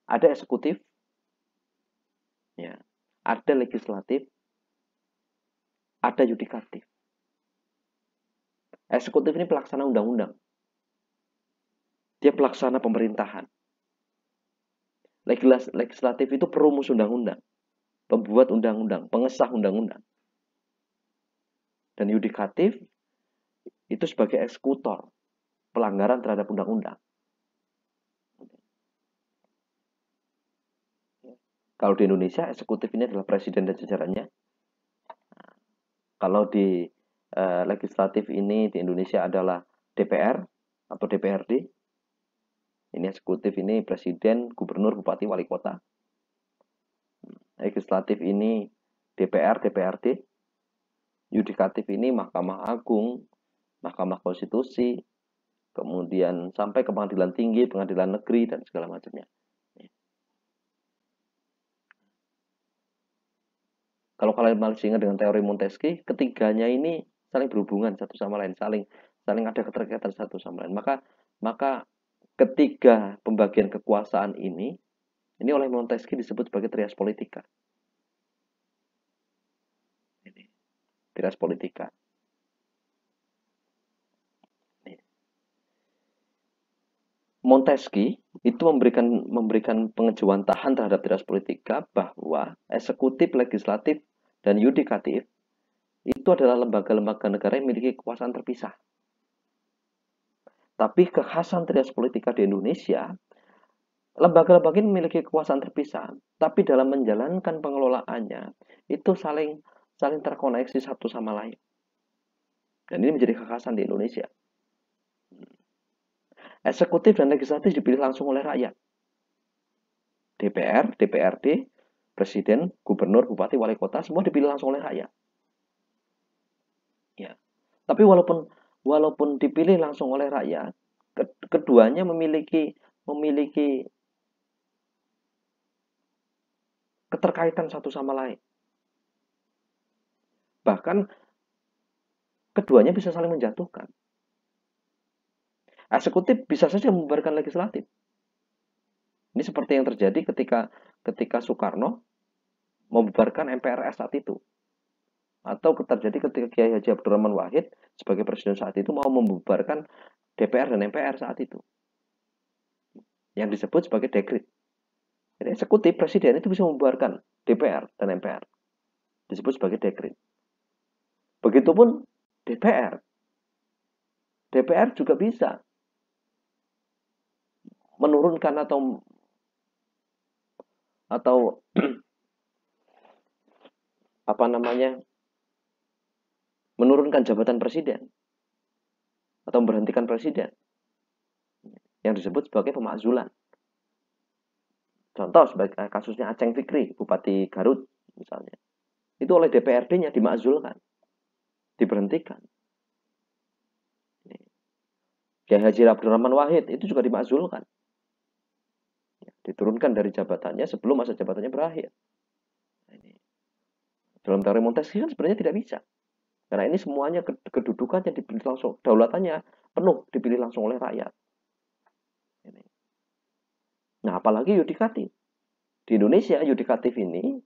Ada eksekutif, ya, ada legislatif, ada yudikatif. Eksekutif ini pelaksana undang-undang. Dia pelaksana pemerintahan. Legislatif itu perumus undang-undang, pembuat undang-undang, pengesah undang-undang. Dan yudikatif itu sebagai eksekutor pelanggaran terhadap undang-undang. Kalau di Indonesia, eksekutif ini adalah presiden dan jajarannya. Kalau di legislatif ini di Indonesia adalah DPR atau DPRD. Ini eksekutif ini presiden, gubernur, bupati, wali kota. Legislatif ini DPR, DPRD. Yudikatif ini Mahkamah Agung, Mahkamah Konstitusi, kemudian sampai ke pengadilan tinggi, pengadilan negeri, dan segala macamnya. Kalau kalian masih ingat dengan teori Montesquieu, ketiganya ini saling berhubungan satu sama lain, saling ada keterkaitan satu sama lain. Maka ketiga pembagian kekuasaan ini oleh Montesquieu disebut sebagai trias politika. Trias politika. Montesquieu itu memberikan pengejawantahan terhadap trias politika bahwa eksekutif, legislatif, dan yudikatif itu adalah lembaga-lembaga negara yang memiliki kekuasaan terpisah. Tapi kekhasan trias politika di Indonesia, lembaga-lembaga ini memiliki kekuasaan terpisah, tapi dalam menjalankan pengelolaannya itu saling terkoneksi satu sama lain. Dan ini menjadi kekhasan di Indonesia. Eksekutif dan legislatif dipilih langsung oleh rakyat. DPR, DPRD, presiden, gubernur, bupati, wali kota semua dipilih langsung oleh rakyat. Ya. Tapi walaupun dipilih langsung oleh rakyat, keduanya memiliki keterkaitan satu sama lain. Bahkan keduanya bisa saling menjatuhkan. Eksekutif bisa saja membubarkan legislatif. Ini seperti yang terjadi ketika Soekarno membubarkan MPRS saat itu. Atau terjadi ketika Kiai Haji Abdurrahman Wahid sebagai presiden saat itu mau membubarkan DPR dan MPR saat itu. Yang disebut sebagai dekret. Jadi eksekutif presiden itu bisa membubarkan DPR dan MPR. Disebut sebagai dekret. Begitupun DPR. DPR juga bisa menurunkan atau apa namanya, menurunkan jabatan presiden atau memberhentikan presiden yang disebut sebagai pemakzulan. Contoh sebagai kasusnya Aceng Fikri, Bupati Garut misalnya. Itu oleh DPRD-nya dimakzulkan, diberhentikan. Kiai Haji Abdurrahman Wahid itu juga dimakzulkan. Diturunkan dari jabatannya sebelum masa jabatannya berakhir. Dalam teori Montesquieu kan sebenarnya tidak bisa. Karena ini semuanya kedudukannya dipilih langsung, daulatannya penuh dipilih langsung oleh rakyat. Nah, apalagi yudikatif. Di Indonesia, yudikatif ini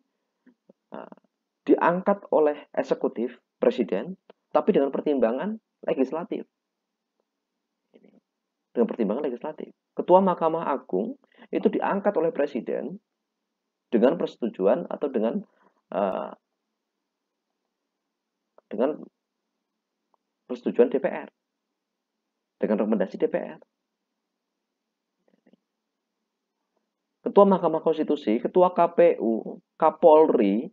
diangkat oleh eksekutif, presiden, tapi dengan pertimbangan legislatif. Dengan pertimbangan legislatif. Ketua Mahkamah Agung itu diangkat oleh presiden dengan persetujuan atau dengan persetujuan DPR. Dengan rekomendasi DPR. Ketua Mahkamah Konstitusi, Ketua KPU, Kapolri,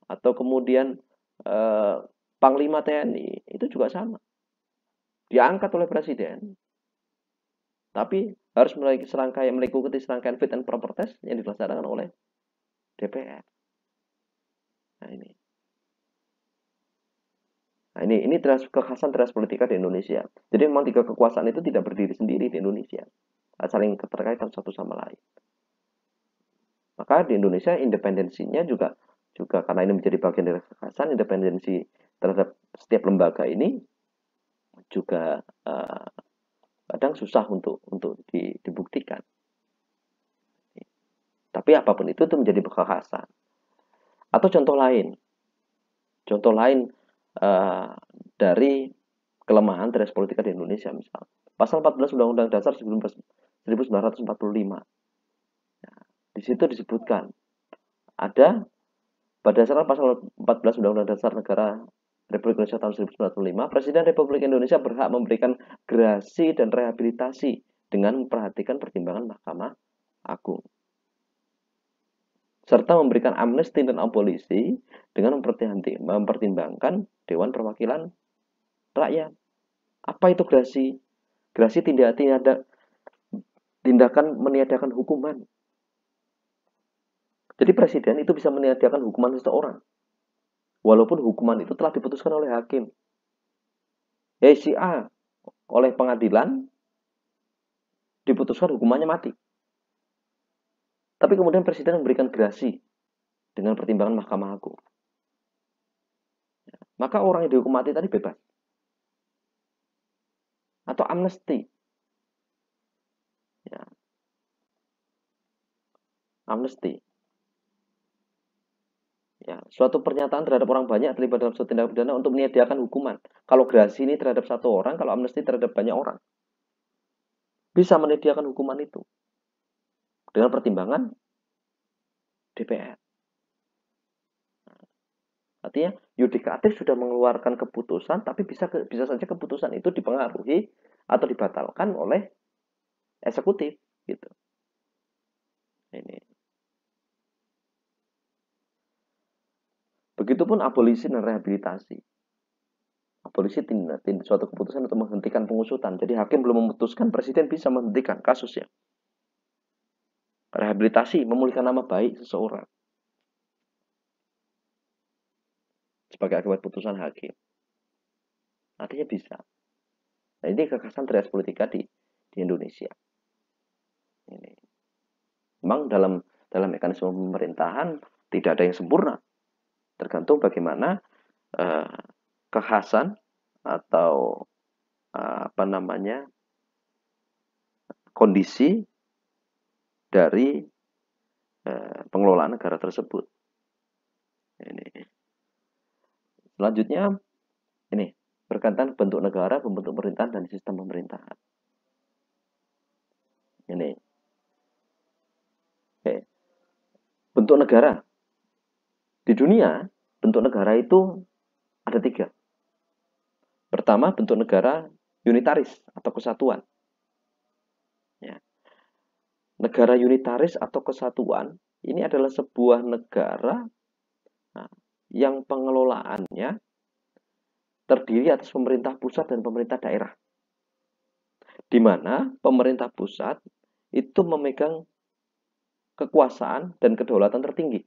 atau kemudian Panglima TNI, itu juga sama. Diangkat oleh presiden, tapi harus mengikuti serangkaian fit and proper test yang dilaksanakan oleh DPR. Nah ini. Nah, ini kekhasan teras politika di Indonesia. Jadi memang tiga kekuasaan itu tidak berdiri sendiri di Indonesia, saling keterkaitan satu sama lain. Maka di Indonesia independensinya juga juga karena ini menjadi bagian dari kekhasan, independensi terhadap setiap lembaga ini juga kadang susah untuk dibuktikan. Tapi apapun itu menjadi kekhasan. Atau contoh lain uh, dari kelemahan teras politika di Indonesia misal. Pasal 14 Undang-Undang Dasar 1945. Di situ disebutkan ada berdasarkan pasal 14 Undang-Undang Dasar Negara Republik Indonesia tahun 1945, Presiden Republik Indonesia berhak memberikan gerasi dan rehabilitasi dengan memperhatikan pertimbangan Mahkamah Agung, serta memberikan amnesti dan abolisi dengan mempertimbangkan Dewan Perwakilan Rakyat. Apa itu gerasi? Gerasi tindakan meniadakan hukuman. Jadi presiden itu bisa meniadakan hukuman seseorang, walaupun hukuman itu telah diputuskan oleh hakim. Si A oleh pengadilan diputuskan hukumannya mati. Tapi kemudian presiden memberikan gerasi dengan pertimbangan Mahkamah Agung. Maka orang yang dihukum mati tadi bebas. Atau amnesti. Ya. Amnesti. Ya, suatu pernyataan terhadap orang banyak terlibat dalam suatu tindak pidana untuk meniadakan hukuman. Kalau gerasi ini terhadap satu orang, kalau amnesti terhadap banyak orang. Bisa menyediakan hukuman itu. Dengan pertimbangan DPR. Artinya yudikatif sudah mengeluarkan keputusan, tapi bisa saja keputusan itu dipengaruhi atau dibatalkan oleh eksekutif, gitu. Ini. Begitupun abolisi dan rehabilitasi. Abolisi suatu keputusan untuk menghentikan pengusutan. Jadi hakim belum memutuskan, presiden bisa menghentikan kasusnya. Rehabilitasi, memulihkan nama baik seseorang sebagai akibat putusan hakim. Artinya bisa. Nah, ini kekhasan teras politika di Indonesia. Ini. Memang dalam mekanisme pemerintahan tidak ada yang sempurna. Tergantung bagaimana kekhasan atau kondisi dari pengelolaan negara tersebut. Ini. Selanjutnya ini berkaitan bentuk negara, bentuk pemerintahan dan sistem pemerintahan. Ini. Oke. Bentuk negara. Di dunia, bentuk negara itu ada 3. Pertama, bentuk negara unitaris atau kesatuan. Ya. Negara unitaris atau kesatuan ini adalah sebuah negara yang pengelolaannya terdiri atas pemerintah pusat dan pemerintah daerah. Di mana pemerintah pusat itu memegang kekuasaan dan kedaulatan tertinggi.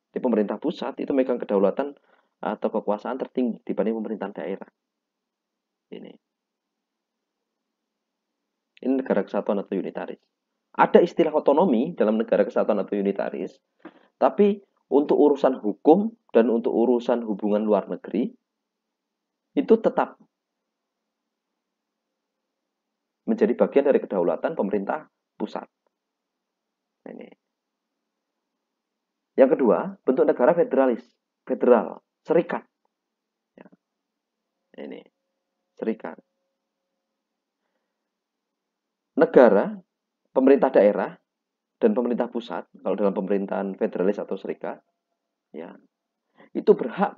Di pemerintah pusat itu memegang kedaulatan atau kekuasaan tertinggi dibanding pemerintahan daerah. Ini negara kesatuan atau unitaris. Ada istilah otonomi dalam negara kesatuan atau unitaris, tapi untuk urusan hukum dan untuk urusan hubungan luar negeri itu tetap menjadi bagian dari kedaulatan pemerintah pusat. Ini. Yang kedua, bentuk negara federal, serikat. Ya. Ini, serikat. Negara, pemerintah daerah, dan pemerintah pusat, kalau dalam pemerintahan federalis atau serikat, ya, itu berhak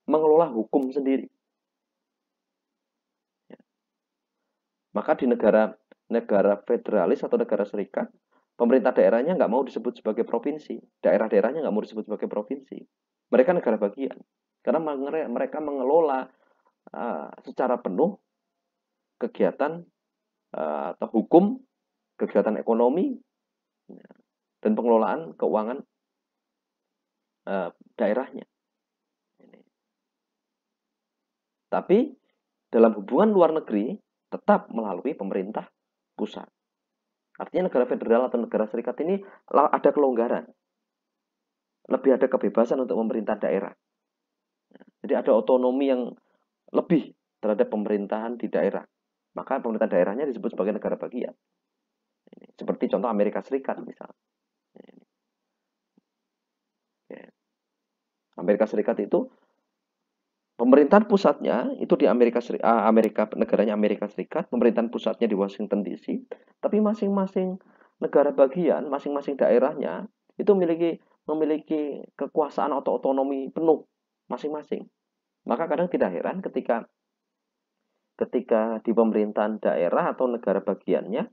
mengelola hukum sendiri. Ya. Maka di negara federalis atau negara serikat, pemerintah daerahnya nggak mau disebut sebagai provinsi, daerah-daerahnya nggak mau disebut sebagai provinsi. Mereka negara bagian, karena mereka mengelola secara penuh kegiatan atau hukum, kegiatan ekonomi, dan pengelolaan keuangan daerahnya. Tapi dalam hubungan luar negeri tetap melalui pemerintah pusat. Artinya negara federal atau negara serikat ini ada kelonggaran. Lebih ada kebebasan untuk memerintah daerah. Jadi ada otonomi yang lebih terhadap pemerintahan di daerah. Maka pemerintah daerahnya disebut sebagai negara bagian. Seperti contoh Amerika Serikat misalnya. Amerika Serikat itu pemerintahan pusatnya itu di negaranya Amerika Serikat, pemerintahan pusatnya di Washington DC, tapi masing-masing negara bagian, masing-masing daerahnya itu memiliki kekuasaan atau otonomi penuh masing-masing. Maka kadang tidak heran ketika di pemerintahan daerah atau negara bagiannya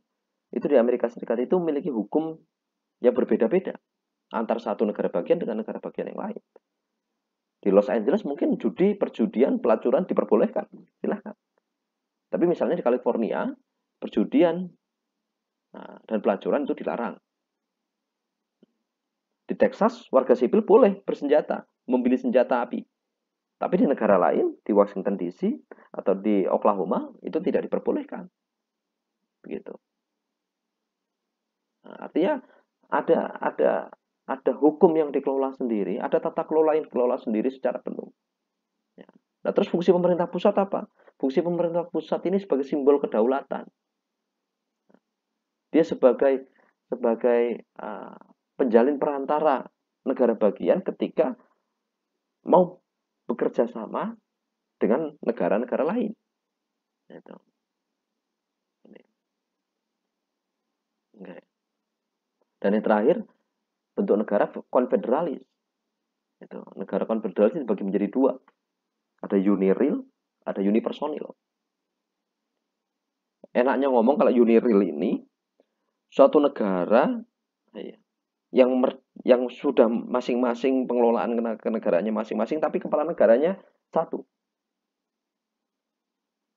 itu di Amerika Serikat itu memiliki hukum yang berbeda-beda antar satu negara bagian dengan negara bagian yang lain. Di Los Angeles mungkin perjudian, pelacuran diperbolehkan, silahkan. Tapi misalnya di California, perjudian dan pelacuran itu dilarang. Di Texas, warga sipil boleh bersenjata, membeli senjata api. Tapi di negara lain, di Washington DC atau di Oklahoma, itu tidak diperbolehkan. Begitu. Artinya ada hukum yang dikelola sendiri, ada tata kelola yang dikelola sendiri secara penuh. Nah, terus fungsi pemerintah pusat apa? Fungsi pemerintah pusat ini sebagai simbol kedaulatan. Dia sebagai penjalin perantara negara bagian ketika mau bekerja sama dengan negara-negara lain. Gitu. Dan yang terakhir, bentuk negara konfederalis. Itu. Negara konfederalis dibagi menjadi dua. Ada unireal, ada unipersonil. Enaknya ngomong kalau unireal ini suatu negara yang sudah masing-masing pengelolaan ke negaranya masing-masing, tapi kepala negaranya satu.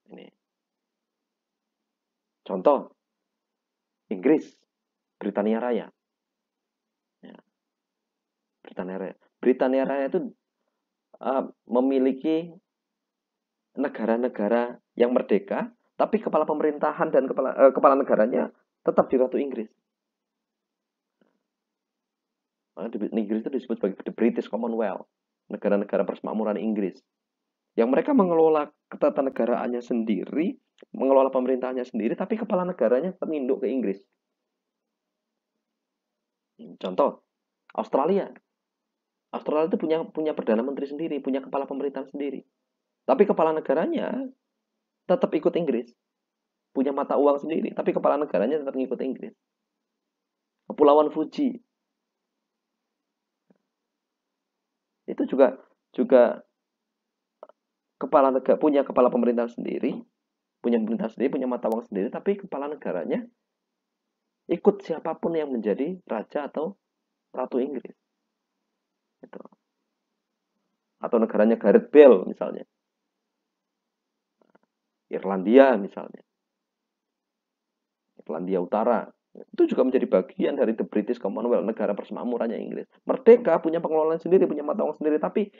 Ini. Contoh, Inggris, Britania Raya. Ya. Britania Raya itu memiliki negara-negara yang merdeka, tapi kepala pemerintahan dan kepala negaranya tetap di Ratu Inggris. Di Inggris itu disebut sebagai the British Commonwealth, negara-negara persemakmuran Inggris. Yang mereka mengelola ketanegaraannya sendiri, mengelola pemerintahannya sendiri, tapi kepala negaranya tetap ninduk ke Inggris. Contoh, Australia. Australia itu punya perdana menteri sendiri, punya kepala pemerintahan sendiri. Tapi kepala negaranya tetap ikut Inggris. Punya mata uang sendiri, tapi kepala negaranya tetap ikut Inggris. Kepulauan Fuji. Itu juga punya kepala pemerintahan sendiri, punya mata uang sendiri, tapi kepala negaranya ikut siapapun yang menjadi raja atau ratu Inggris. Gitu. Atau negaranya Gareth Bale misalnya. Irlandia misalnya. Irlandia Utara. Itu juga menjadi bagian dari the British Commonwealth, negara persemakmurannya Inggris. Merdeka, punya pengelolaan sendiri, punya mata uang sendiri, tapi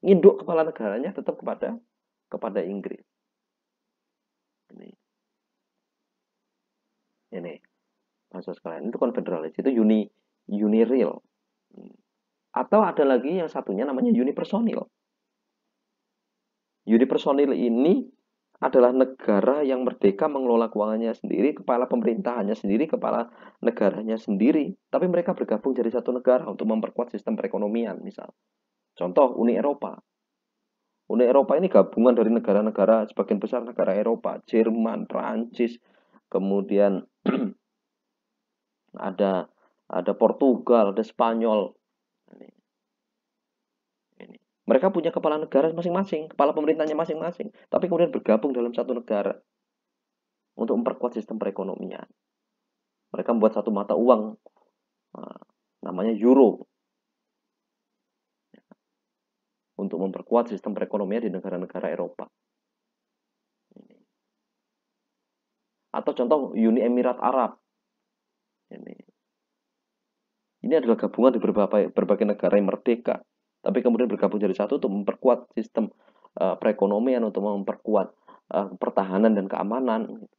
nginduk kepala negaranya tetap kepada Inggris. Ini maksud sekalian, itu konfederalis, itu unireal. Atau ada lagi yang satunya namanya unipersonil. Unipersonil ini adalah negara yang merdeka mengelola keuangannya sendiri, kepala pemerintahannya sendiri, kepala negaranya sendiri, tapi mereka bergabung jadi satu negara untuk memperkuat sistem perekonomian, misal. Contoh, Uni Eropa. Uni Eropa ini gabungan dari negara-negara, sebagian besar negara Eropa, Jerman, Prancis, kemudian ada Portugal, ada Spanyol. Mereka punya kepala negara masing-masing, kepala pemerintahnya masing-masing, tapi kemudian bergabung dalam satu negara untuk memperkuat sistem perekonomian. Mereka membuat satu mata uang, namanya euro, untuk memperkuat sistem perekonomian di negara-negara Eropa. Atau contoh Uni Emirat Arab. Ini adalah gabungan di berbagai negara yang merdeka, tapi kemudian bergabung jadi satu untuk memperkuat sistem perekonomian, untuk memperkuat pertahanan dan keamanan. Gitu.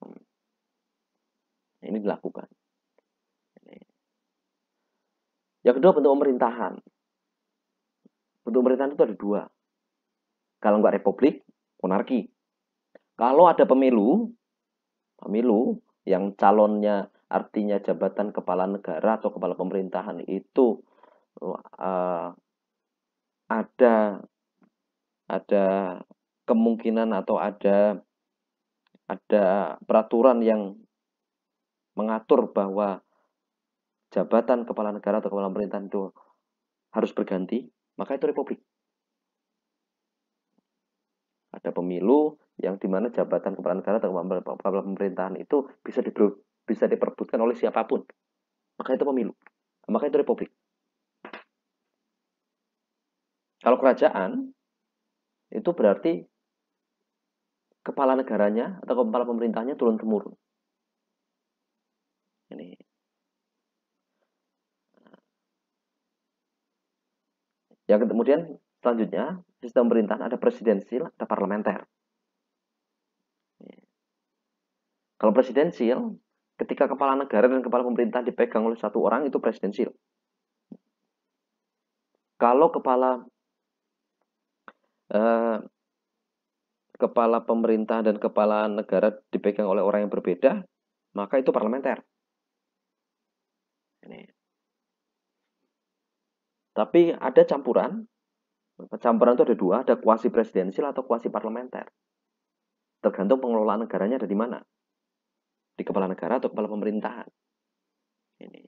Ini dilakukan. Yang kedua, bentuk pemerintahan. Bentuk pemerintahan itu ada dua. Kalau nggak republik, monarki. Kalau ada pemilu yang calonnya artinya jabatan kepala negara atau kepala pemerintahan itu ada kemungkinan atau ada peraturan yang mengatur bahwa jabatan kepala negara atau kepala pemerintahan itu harus berganti, maka itu republik. Ada pemilu yang dimana jabatan kepala negara atau kepala pemerintahan itu bisa diperebutkan oleh siapapun, maka itu pemilu, maka itu republik. Kalau kerajaan itu berarti kepala negaranya atau kepala pemerintahnya turun temurun. Ini. Yang kemudian selanjutnya sistem pemerintahan ada presidensial, ada parlementer. Kalau presidensial, ketika kepala negara dan kepala pemerintahan dipegang oleh satu orang, itu presidensial. Kalau kepala pemerintah dan kepala negara dipegang oleh orang yang berbeda, maka itu parlementer. Ini. Tapi ada campuran. Campuran itu ada dua, ada kuasi presidensial atau kuasi parlementer. Tergantung pengelolaan negaranya ada di mana. Di kepala negara atau kepala pemerintahan. Ini.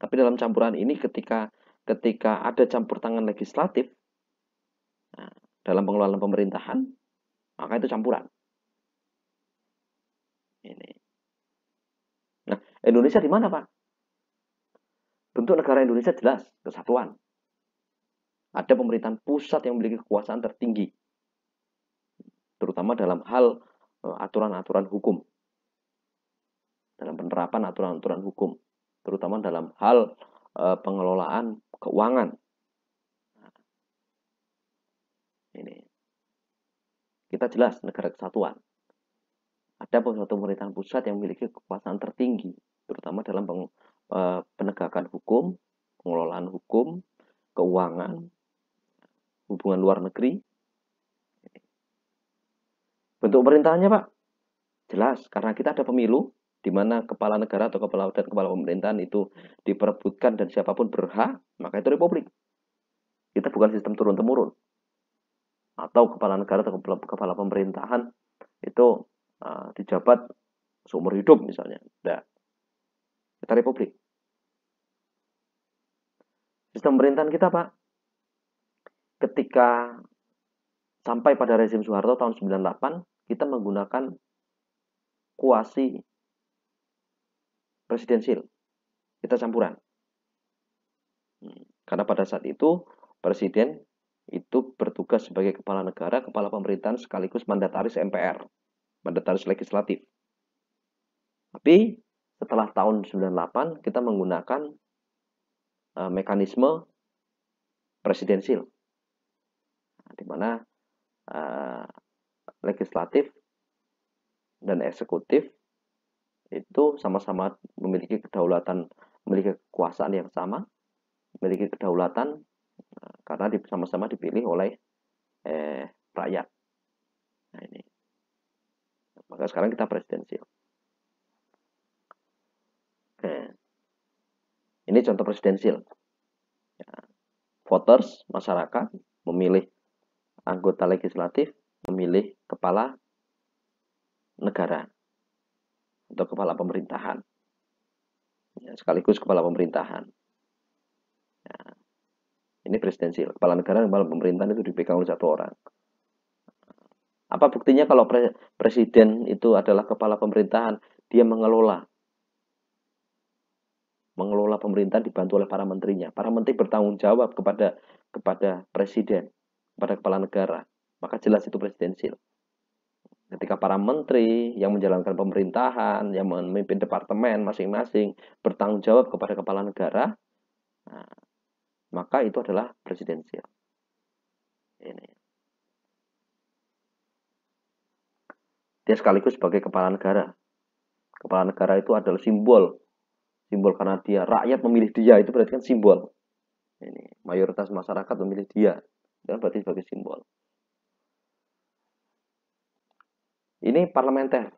Tapi dalam campuran ini ketika ada campur tangan legislatif, nah, dalam pengelolaan pemerintahan, maka itu campuran. Ini. Nah, Indonesia di mana, Pak? Bentuk negara Indonesia jelas, kesatuan. Ada pemerintahan pusat yang memiliki kekuasaan tertinggi, terutama dalam hal aturan-aturan hukum, dalam penerapan aturan-aturan hukum, terutama dalam hal pengelolaan keuangan. Nah, ini kita jelas negara kesatuan. Ada suatu pemerintahan pusat yang memiliki kekuasaan tertinggi, terutama dalam penegakan hukum, pengelolaan hukum, keuangan, hubungan luar negeri. Bentuk pemerintahannya, Pak, jelas karena kita ada pemilu di mana kepala negara atau kepala pemerintahan itu diperebutkan dan siapapun berhak, maka itu republik. Kita bukan sistem turun temurun. Atau kepala negara atau kepala pemerintahan itu dijabat seumur hidup misalnya. Nah, kita republik. Sistem pemerintahan kita, Pak, ketika sampai pada rezim Soeharto tahun 98, kita menggunakan kuasi presidensial. Kita campuran. Karena pada saat itu presiden itu bertugas sebagai kepala negara, kepala pemerintahan sekaligus mandataris MPR, mandataris legislatif. Tapi setelah tahun 98 kita menggunakan mekanisme presidensial, di mana legislatif dan eksekutif itu sama-sama memiliki kedaulatan, memiliki kekuasaan yang sama, memiliki kedaulatan karena sama-sama dipilih oleh rakyat. Nah, ini. Maka sekarang kita presidensial. Ini contoh presidensial. Ya. Voters, masyarakat, memilih anggota legislatif, memilih kepala negara atau kepala pemerintahan. Ya, sekaligus kepala pemerintahan. Ya. Ini presidensial. Kepala negara dan kepala pemerintahan itu dipegang oleh satu orang. Apa buktinya kalau presiden itu adalah kepala pemerintahan, dia mengelola pemerintahan dibantu oleh para menterinya. Para menteri bertanggung jawab kepada presiden, kepada kepala negara. Maka jelas itu presidensial. Ketika para menteri yang menjalankan pemerintahan, yang memimpin departemen masing-masing bertanggung jawab kepada kepala negara, nah, maka itu adalah presidensial. Ini. Dia sekaligus sebagai kepala negara. Kepala negara itu adalah simbol karena dia rakyat memilih dia, itu berarti kan simbol. Ini mayoritas masyarakat memilih dia, itu berarti sebagai simbol. Ini parlementer.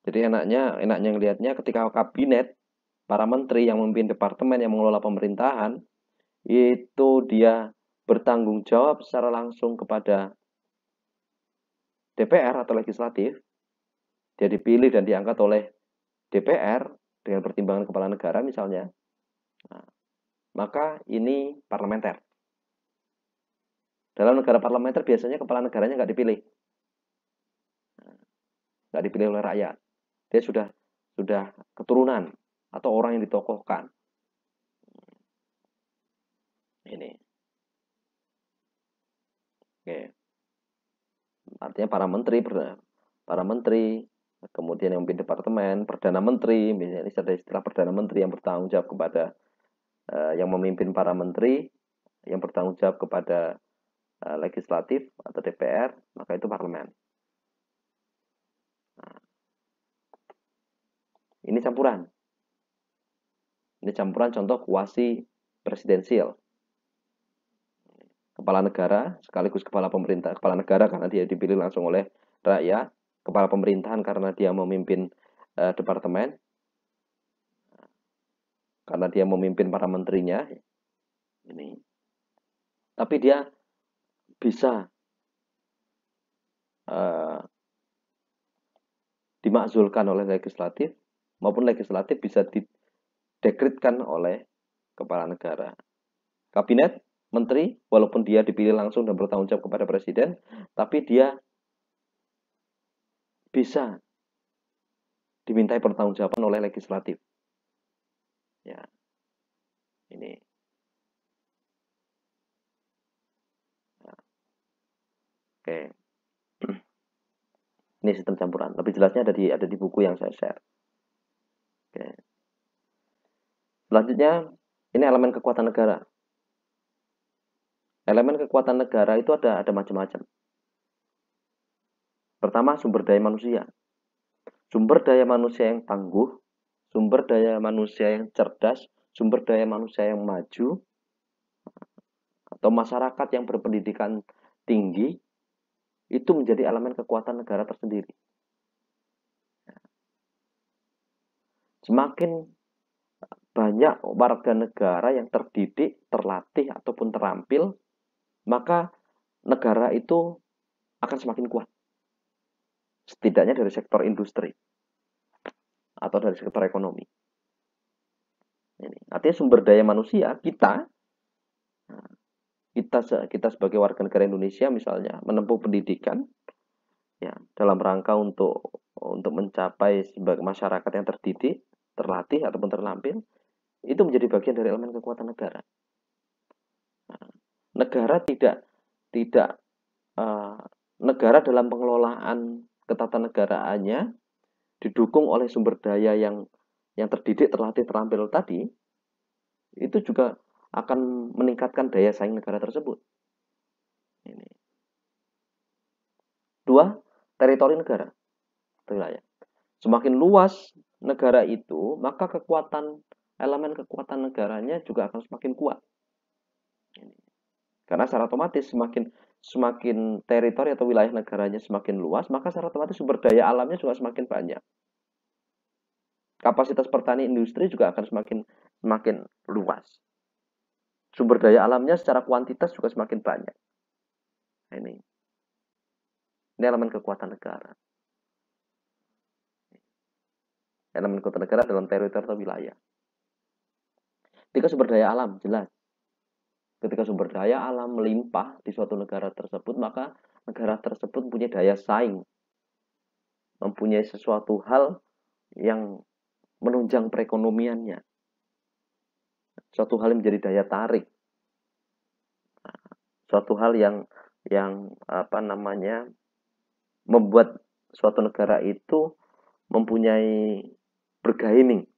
Jadi enaknya ngelihatnya ketika kabinet, para menteri yang memimpin departemen yang mengelola pemerintahan, itu dia bertanggung jawab secara langsung kepada DPR atau legislatif. Dia dipilih dan diangkat oleh DPR dengan pertimbangan kepala negara misalnya. Nah, maka ini parlementer. Dalam negara parlementer biasanya kepala negaranya nggak dipilih. Nggak dipilih oleh rakyat. Dia sudah keturunan atau orang yang ditokohkan. Ini. Oke. Artinya para menteri, kemudian yang memimpin departemen, perdana menteri, misalnya ini ada istilah perdana menteri yang bertanggung jawab kepada yang memimpin para menteri, yang bertanggung jawab kepada legislatif atau DPR, maka itu parlemen. Nah, ini campuran. Ini campuran contoh kuasi presidensial. Kepala negara sekaligus kepala pemerintah. Kepala negara karena dia dipilih langsung oleh rakyat. Kepala pemerintahan karena dia memimpin departemen. Karena dia memimpin para menterinya. Ini. Tapi dia bisa dimakzulkan oleh legislatif maupun legislatif bisa didekretkan oleh kepala negara. Kabinet, menteri, walaupun dia dipilih langsung dan bertanggung jawab kepada presiden, tapi dia bisa dimintai pertanggungjawaban oleh legislatif. Ya, ini. Nah, oke. Ini sistem campuran. Lebih jelasnya ada di buku yang saya share. Oke. Selanjutnya, ini elemen kekuatan negara. Elemen kekuatan negara itu ada macam-macam. Pertama, sumber daya manusia. Sumber daya manusia yang tangguh, sumber daya manusia yang cerdas, sumber daya manusia yang maju, atau masyarakat yang berpendidikan tinggi, itu menjadi elemen kekuatan negara tersendiri. Semakin banyak warga negara yang terdidik, terlatih, ataupun terampil, maka negara itu akan semakin kuat. Setidaknya dari sektor industri atau dari sektor ekonomi. Ini. Artinya sumber daya manusia kita sebagai warga negara Indonesia misalnya menempuh pendidikan ya dalam rangka untuk mencapai sebagai masyarakat yang terdidik, terlatih ataupun terlampil, itu menjadi bagian dari elemen kekuatan negara. Nah, negara negara dalam pengelolaan ketatanegaraannya didukung oleh sumber daya yang terdidik, terlatih, terampil tadi, itu juga akan meningkatkan daya saing negara tersebut. Ini. Dua, teritori negara, wilayah. Semakin luas negara itu, maka elemen kekuatan negaranya juga akan semakin kuat. Ini. Karena secara otomatis semakin teritori atau wilayah negaranya semakin luas, maka secara otomatis sumber daya alamnya juga semakin banyak. Kapasitas pertanian industri juga akan semakin luas. Sumber daya alamnya secara kuantitas juga semakin banyak. Ini elemen kekuatan negara. Elemen kekuatan negara dalam teritori atau wilayah. Ketika sumber daya alam, jelas. Ketika sumber daya alam melimpah di suatu negara tersebut, maka negara tersebut mempunyai daya saing. Mempunyai sesuatu hal yang menunjang perekonomiannya. Suatu hal yang menjadi daya tarik. Suatu hal yang membuat suatu negara itu mempunyai bergaining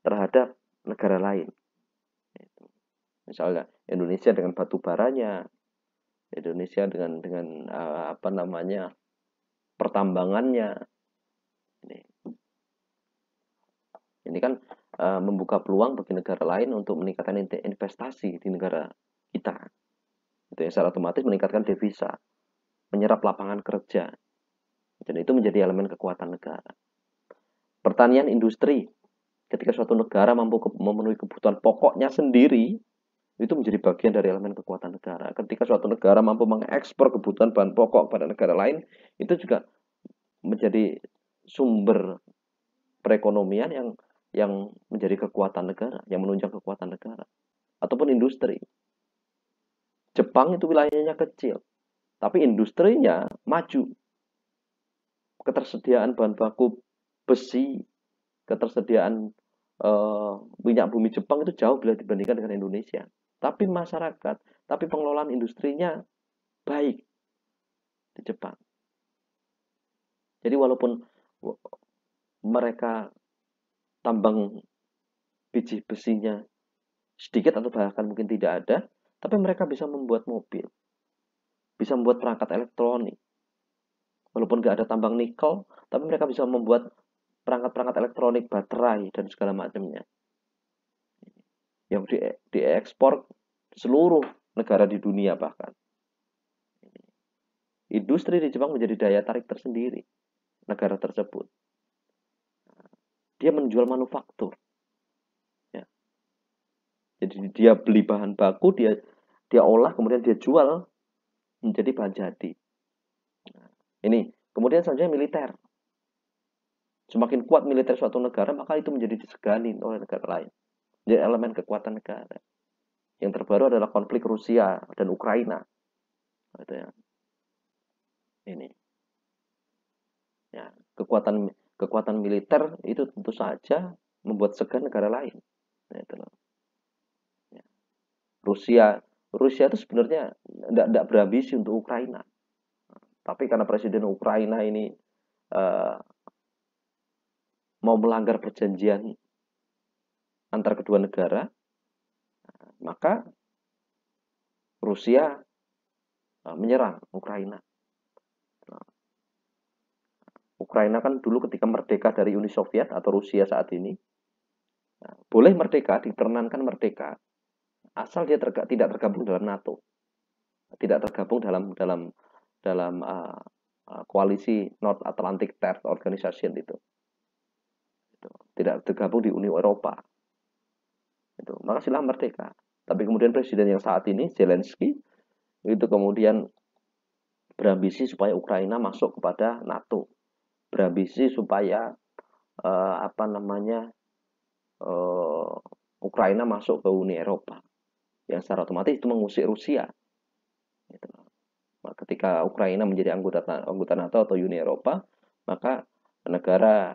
terhadap negara lain. Misalnya Indonesia dengan batu baranya, Indonesia dengan pertambangannya. Ini kan membuka peluang bagi negara lain untuk meningkatkan investasi di negara kita. Itu ya, secara otomatis meningkatkan devisa, menyerap lapangan kerja. Dan itu menjadi elemen kekuatan negara. Pertanian industri, ketika suatu negara mampu memenuhi kebutuhan pokoknya sendiri, itu menjadi bagian dari elemen kekuatan negara. Ketika suatu negara mampu mengekspor kebutuhan bahan pokok pada negara lain, itu juga menjadi sumber perekonomian yang menjadi kekuatan negara, yang menunjang kekuatan negara. Ataupun industri. Jepang itu wilayahnya kecil, tapi industrinya maju. Ketersediaan bahan baku besi, ketersediaan minyak bumi Jepang itu jauh bila dibandingkan dengan Indonesia. Tapi masyarakat, tapi pengelolaan industrinya baik di Jepang. Jadi walaupun mereka tambang biji besinya sedikit atau bahkan mungkin tidak ada, tapi mereka bisa membuat mobil, bisa membuat perangkat elektronik. Walaupun nggak ada tambang nikel, tapi mereka bisa membuat perangkat-perangkat elektronik, baterai, dan segala macamnya. Yang diekspor seluruh negara di dunia bahkan. Industri di Jepang menjadi daya tarik tersendiri negara tersebut. Dia menjual manufaktur. Ya. Jadi dia beli bahan baku, dia olah, kemudian dia jual menjadi bahan jadi. Ini kemudian selanjutnya militer. Semakin kuat militer suatu negara, maka itu menjadi disegani oleh negara lain. Jadi elemen kekuatan negara. Yang terbaru adalah konflik Rusia dan Ukraina. Gitu ya. Ini. Ya, kekuatan militer itu tentu saja membuat segan negara lain. Gitu loh. Ya. Rusia itu sebenarnya tidak berambisi untuk Ukraina. Tapi karena presiden Ukraina ini mau melanggar perjanjian antar kedua negara, maka Rusia menyerang Ukraina. Ukraina kan dulu ketika merdeka dari Uni Soviet atau Rusia saat ini, boleh merdeka, diperkenankan merdeka, asal dia tidak tergabung dalam NATO, tidak tergabung dalam koalisi North Atlantic Treaty Organization itu, tidak tergabung di Uni Eropa. Itu, maka silakan merdeka. Tapi kemudian presiden yang saat ini, Zelensky, itu kemudian berambisi supaya Ukraina masuk kepada NATO, berambisi supaya Ukraina masuk ke Uni Eropa, yang secara otomatis itu mengusik Rusia. Gitu. Ketika Ukraina menjadi anggota NATO atau Uni Eropa, maka negara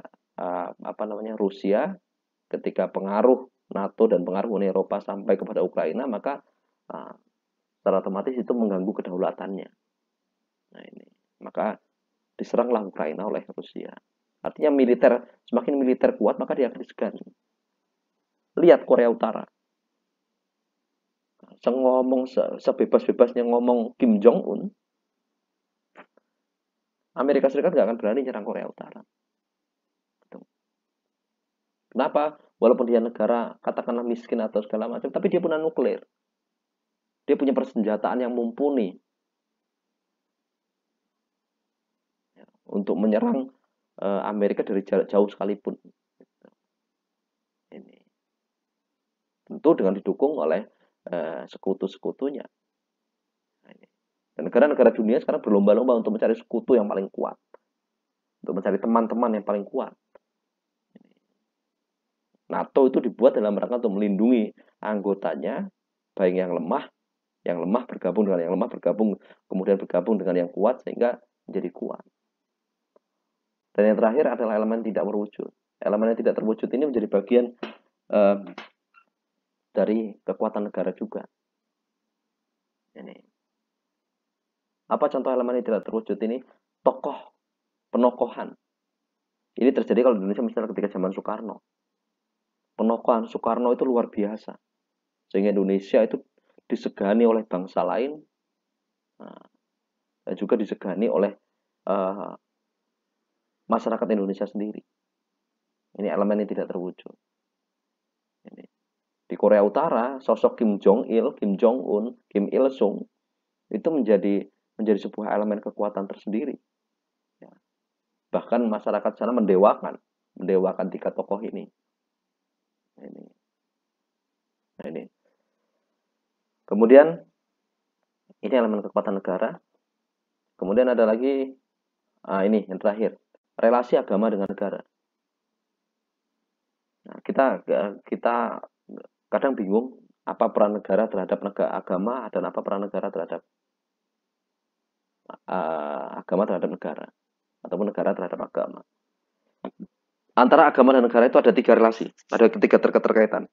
Rusia, ketika pengaruh NATO dan pengaruh Uni Eropa sampai kepada Ukraina, maka secara otomatis itu mengganggu kedaulatannya. Nah ini, maka diseranglah Ukraina oleh Rusia. Artinya semakin militer kuat, maka dia akan disegani. Lihat Korea Utara. Ngomong sebebas-bebasnya ngomong Kim Jong Un, Amerika Serikat nggak akan berani nyerang Korea Utara. Kenapa? Walaupun dia negara katakanlah miskin atau segala macam, tapi dia punya nuklir. Dia punya persenjataan yang mumpuni untuk menyerang Amerika dari jarak jauh sekalipun. Ini tentu dengan didukung oleh sekutu-sekutunya. Dan negara-negara dunia sekarang berlomba-lomba untuk mencari sekutu yang paling kuat, untuk mencari teman-teman yang paling kuat. NATO itu dibuat dalam rangka untuk melindungi anggotanya, baik yang lemah bergabung dengan yang lemah, kemudian bergabung dengan yang kuat sehingga menjadi kuat. Dan yang terakhir adalah elemen tidak terwujud. Elemen yang tidak terwujud ini menjadi bagian dari kekuatan negara juga. Ini. Apa contoh elemen yang tidak terwujud ini? Penokohan. Ini terjadi kalau di Indonesia misalnya ketika zaman Soekarno. Penokohan Soekarno itu luar biasa. Sehingga Indonesia itu disegani oleh bangsa lain, dan juga disegani oleh masyarakat Indonesia sendiri. Ini elemen yang tidak terwujud. Ini. Di Korea Utara, sosok Kim Jong Il, Kim Jong Un, Kim Il Sung itu menjadi sebuah elemen kekuatan tersendiri. Ya. Bahkan masyarakat sana mendewakan tiga tokoh ini. Ini. Nah, ini. Kemudian ini elemen kekuatan negara. Kemudian ada lagi ini yang terakhir, relasi agama dengan negara. Nah, kita kadang bingung apa peran negara terhadap agama dan apa peran negara terhadap agama terhadap negara ataupun negara terhadap agama. Antara agama dan negara itu ada tiga relasi, ada tiga keterkaitan,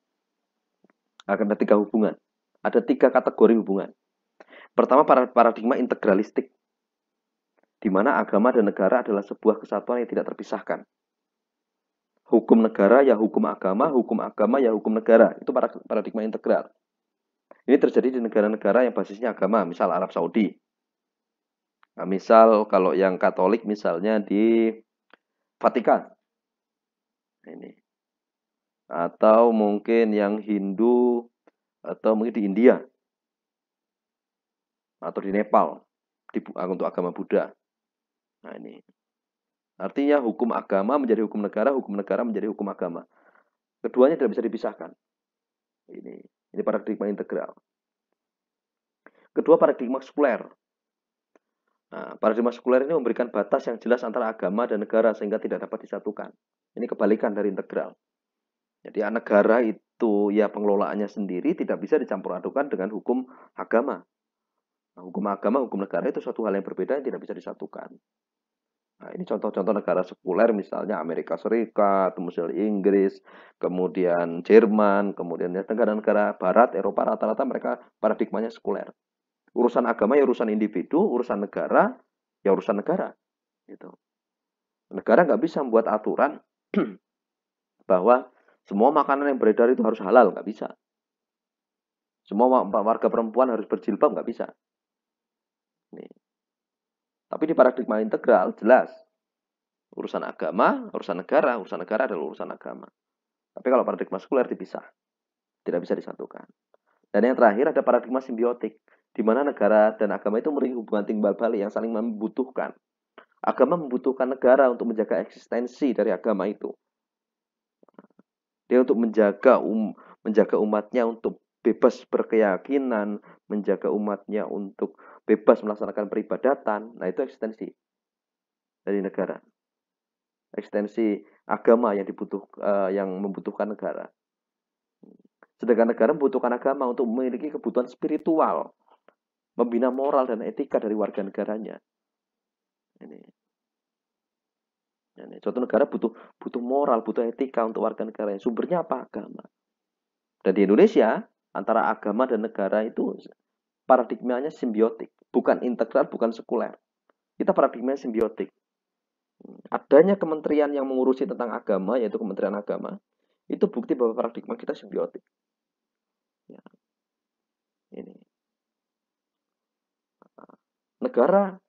ada tiga hubungan, ada tiga kategori hubungan. Pertama, paradigma integralistik, di mana agama dan negara adalah sebuah kesatuan yang tidak terpisahkan. Hukum negara ya hukum agama ya hukum negara. Itu paradigma integral. Ini terjadi di negara-negara yang basisnya agama, misal Arab Saudi. Nah, misal kalau yang Katolik misalnya di Vatikan. Ini. Atau mungkin yang Hindu atau mungkin di India. Atau di Nepal untuk agama Buddha. Nah, ini. Artinya hukum agama menjadi hukum negara menjadi hukum agama. Keduanya tidak bisa dipisahkan. Ini paradigma integral. Kedua, paradigma sekuler. Nah, paradigma sekuler ini memberikan batas yang jelas antara agama dan negara sehingga tidak dapat disatukan. Ini kebalikan dari integral. Jadi negara itu ya pengelolaannya sendiri tidak bisa dicampur adukan dengan hukum agama. Nah, hukum agama, hukum negara itu suatu hal yang berbeda yang tidak bisa disatukan. Nah, ini contoh-contoh negara sekuler misalnya Amerika Serikat, misalnya Inggris, kemudian Jerman, kemudian negara-negara Barat, Eropa rata-rata mereka paradigmanya sekuler. Urusan agama ya urusan individu, urusan negara ya urusan negara. Gitu. Negara nggak bisa membuat aturan bahwa semua makanan yang beredar itu harus halal, nggak bisa. Semua warga perempuan harus berjilbab, nggak bisa. Nih. Tapi di paradigma integral jelas urusan agama, urusan negara adalah urusan agama. Tapi kalau paradigma sekuler dipisah, tidak bisa disatukan. Dan yang terakhir ada paradigma simbiotik, di mana negara dan agama itu memiliki hubungan timbal balik yang saling membutuhkan. Agama membutuhkan negara untuk menjaga eksistensi dari agama itu. Dia untuk menjaga umatnya untuk bebas berkeyakinan, menjaga umatnya untuk bebas melaksanakan peribadatan. Nah, itu eksistensi dari negara. Eksistensi agama yang membutuhkan negara. Sedangkan negara membutuhkan agama untuk memiliki kebutuhan spiritual, membina moral dan etika dari warga negaranya. Ini. Suatu negara butuh moral, butuh etika untuk warga negaranya. Sumbernya apa? Agama. Dan di Indonesia, antara agama dan negara itu paradigmanya simbiotik, bukan integral, bukan sekuler. Kita paradigmanya simbiotik. Adanya kementerian yang mengurusi tentang agama, yaitu Kementerian Agama, itu bukti bahwa paradigma kita simbiotik. Ya. Ini. Negara,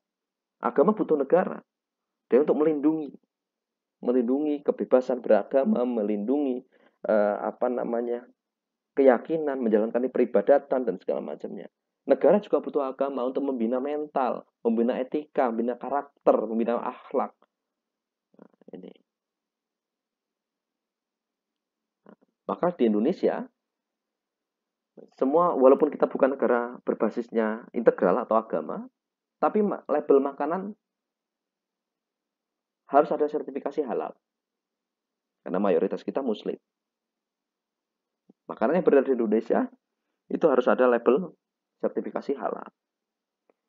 agama butuh negara. Dan untuk melindungi kebebasan beragama, melindungi keyakinan, menjalankan peribadatan dan segala macamnya. Negara juga butuh agama untuk membina mental, membina etika, membina karakter, membina akhlak. Nah, ini. Maka di Indonesia, semua walaupun kita bukan negara berbasisnya integral atau agama, tapi label makanan harus ada sertifikasi halal. Karena mayoritas kita muslim. Makanan yang berada di Indonesia itu harus ada label sertifikasi halal.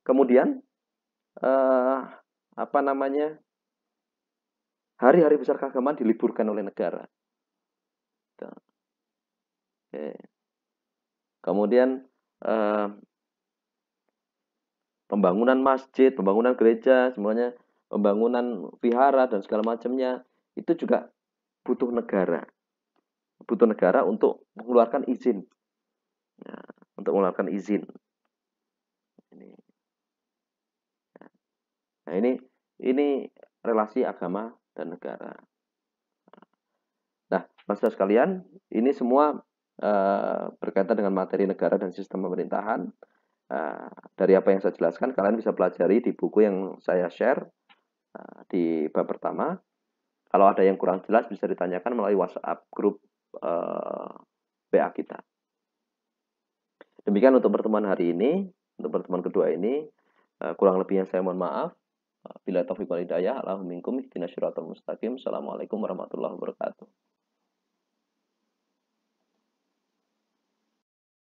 Kemudian hari-hari besar keagamaan diliburkan oleh negara. Oke. Kemudian pembangunan masjid, pembangunan gereja, semuanya, pembangunan vihara dan segala macamnya itu juga butuh negara. Butuh negara untuk mengeluarkan izin. Ya, untuk mengeluarkan izin. Nah, ini relasi agama dan negara. Nah, maksud sekalian, ini semua berkaitan dengan materi negara dan sistem pemerintahan. Dari apa yang saya jelaskan, kalian bisa pelajari di buku yang saya share di bab pertama. Kalau ada yang kurang jelas bisa ditanyakan melalui WhatsApp grup BA kita. Demikian untuk pertemuan hari ini. Untuk pertemuan kedua ini, kurang lebihnya saya mohon maaf. Bila taufiq wal hidayah, Allahumma minkum ihdinas siratal mustaqim. Assalamualaikum warahmatullahi wabarakatuh.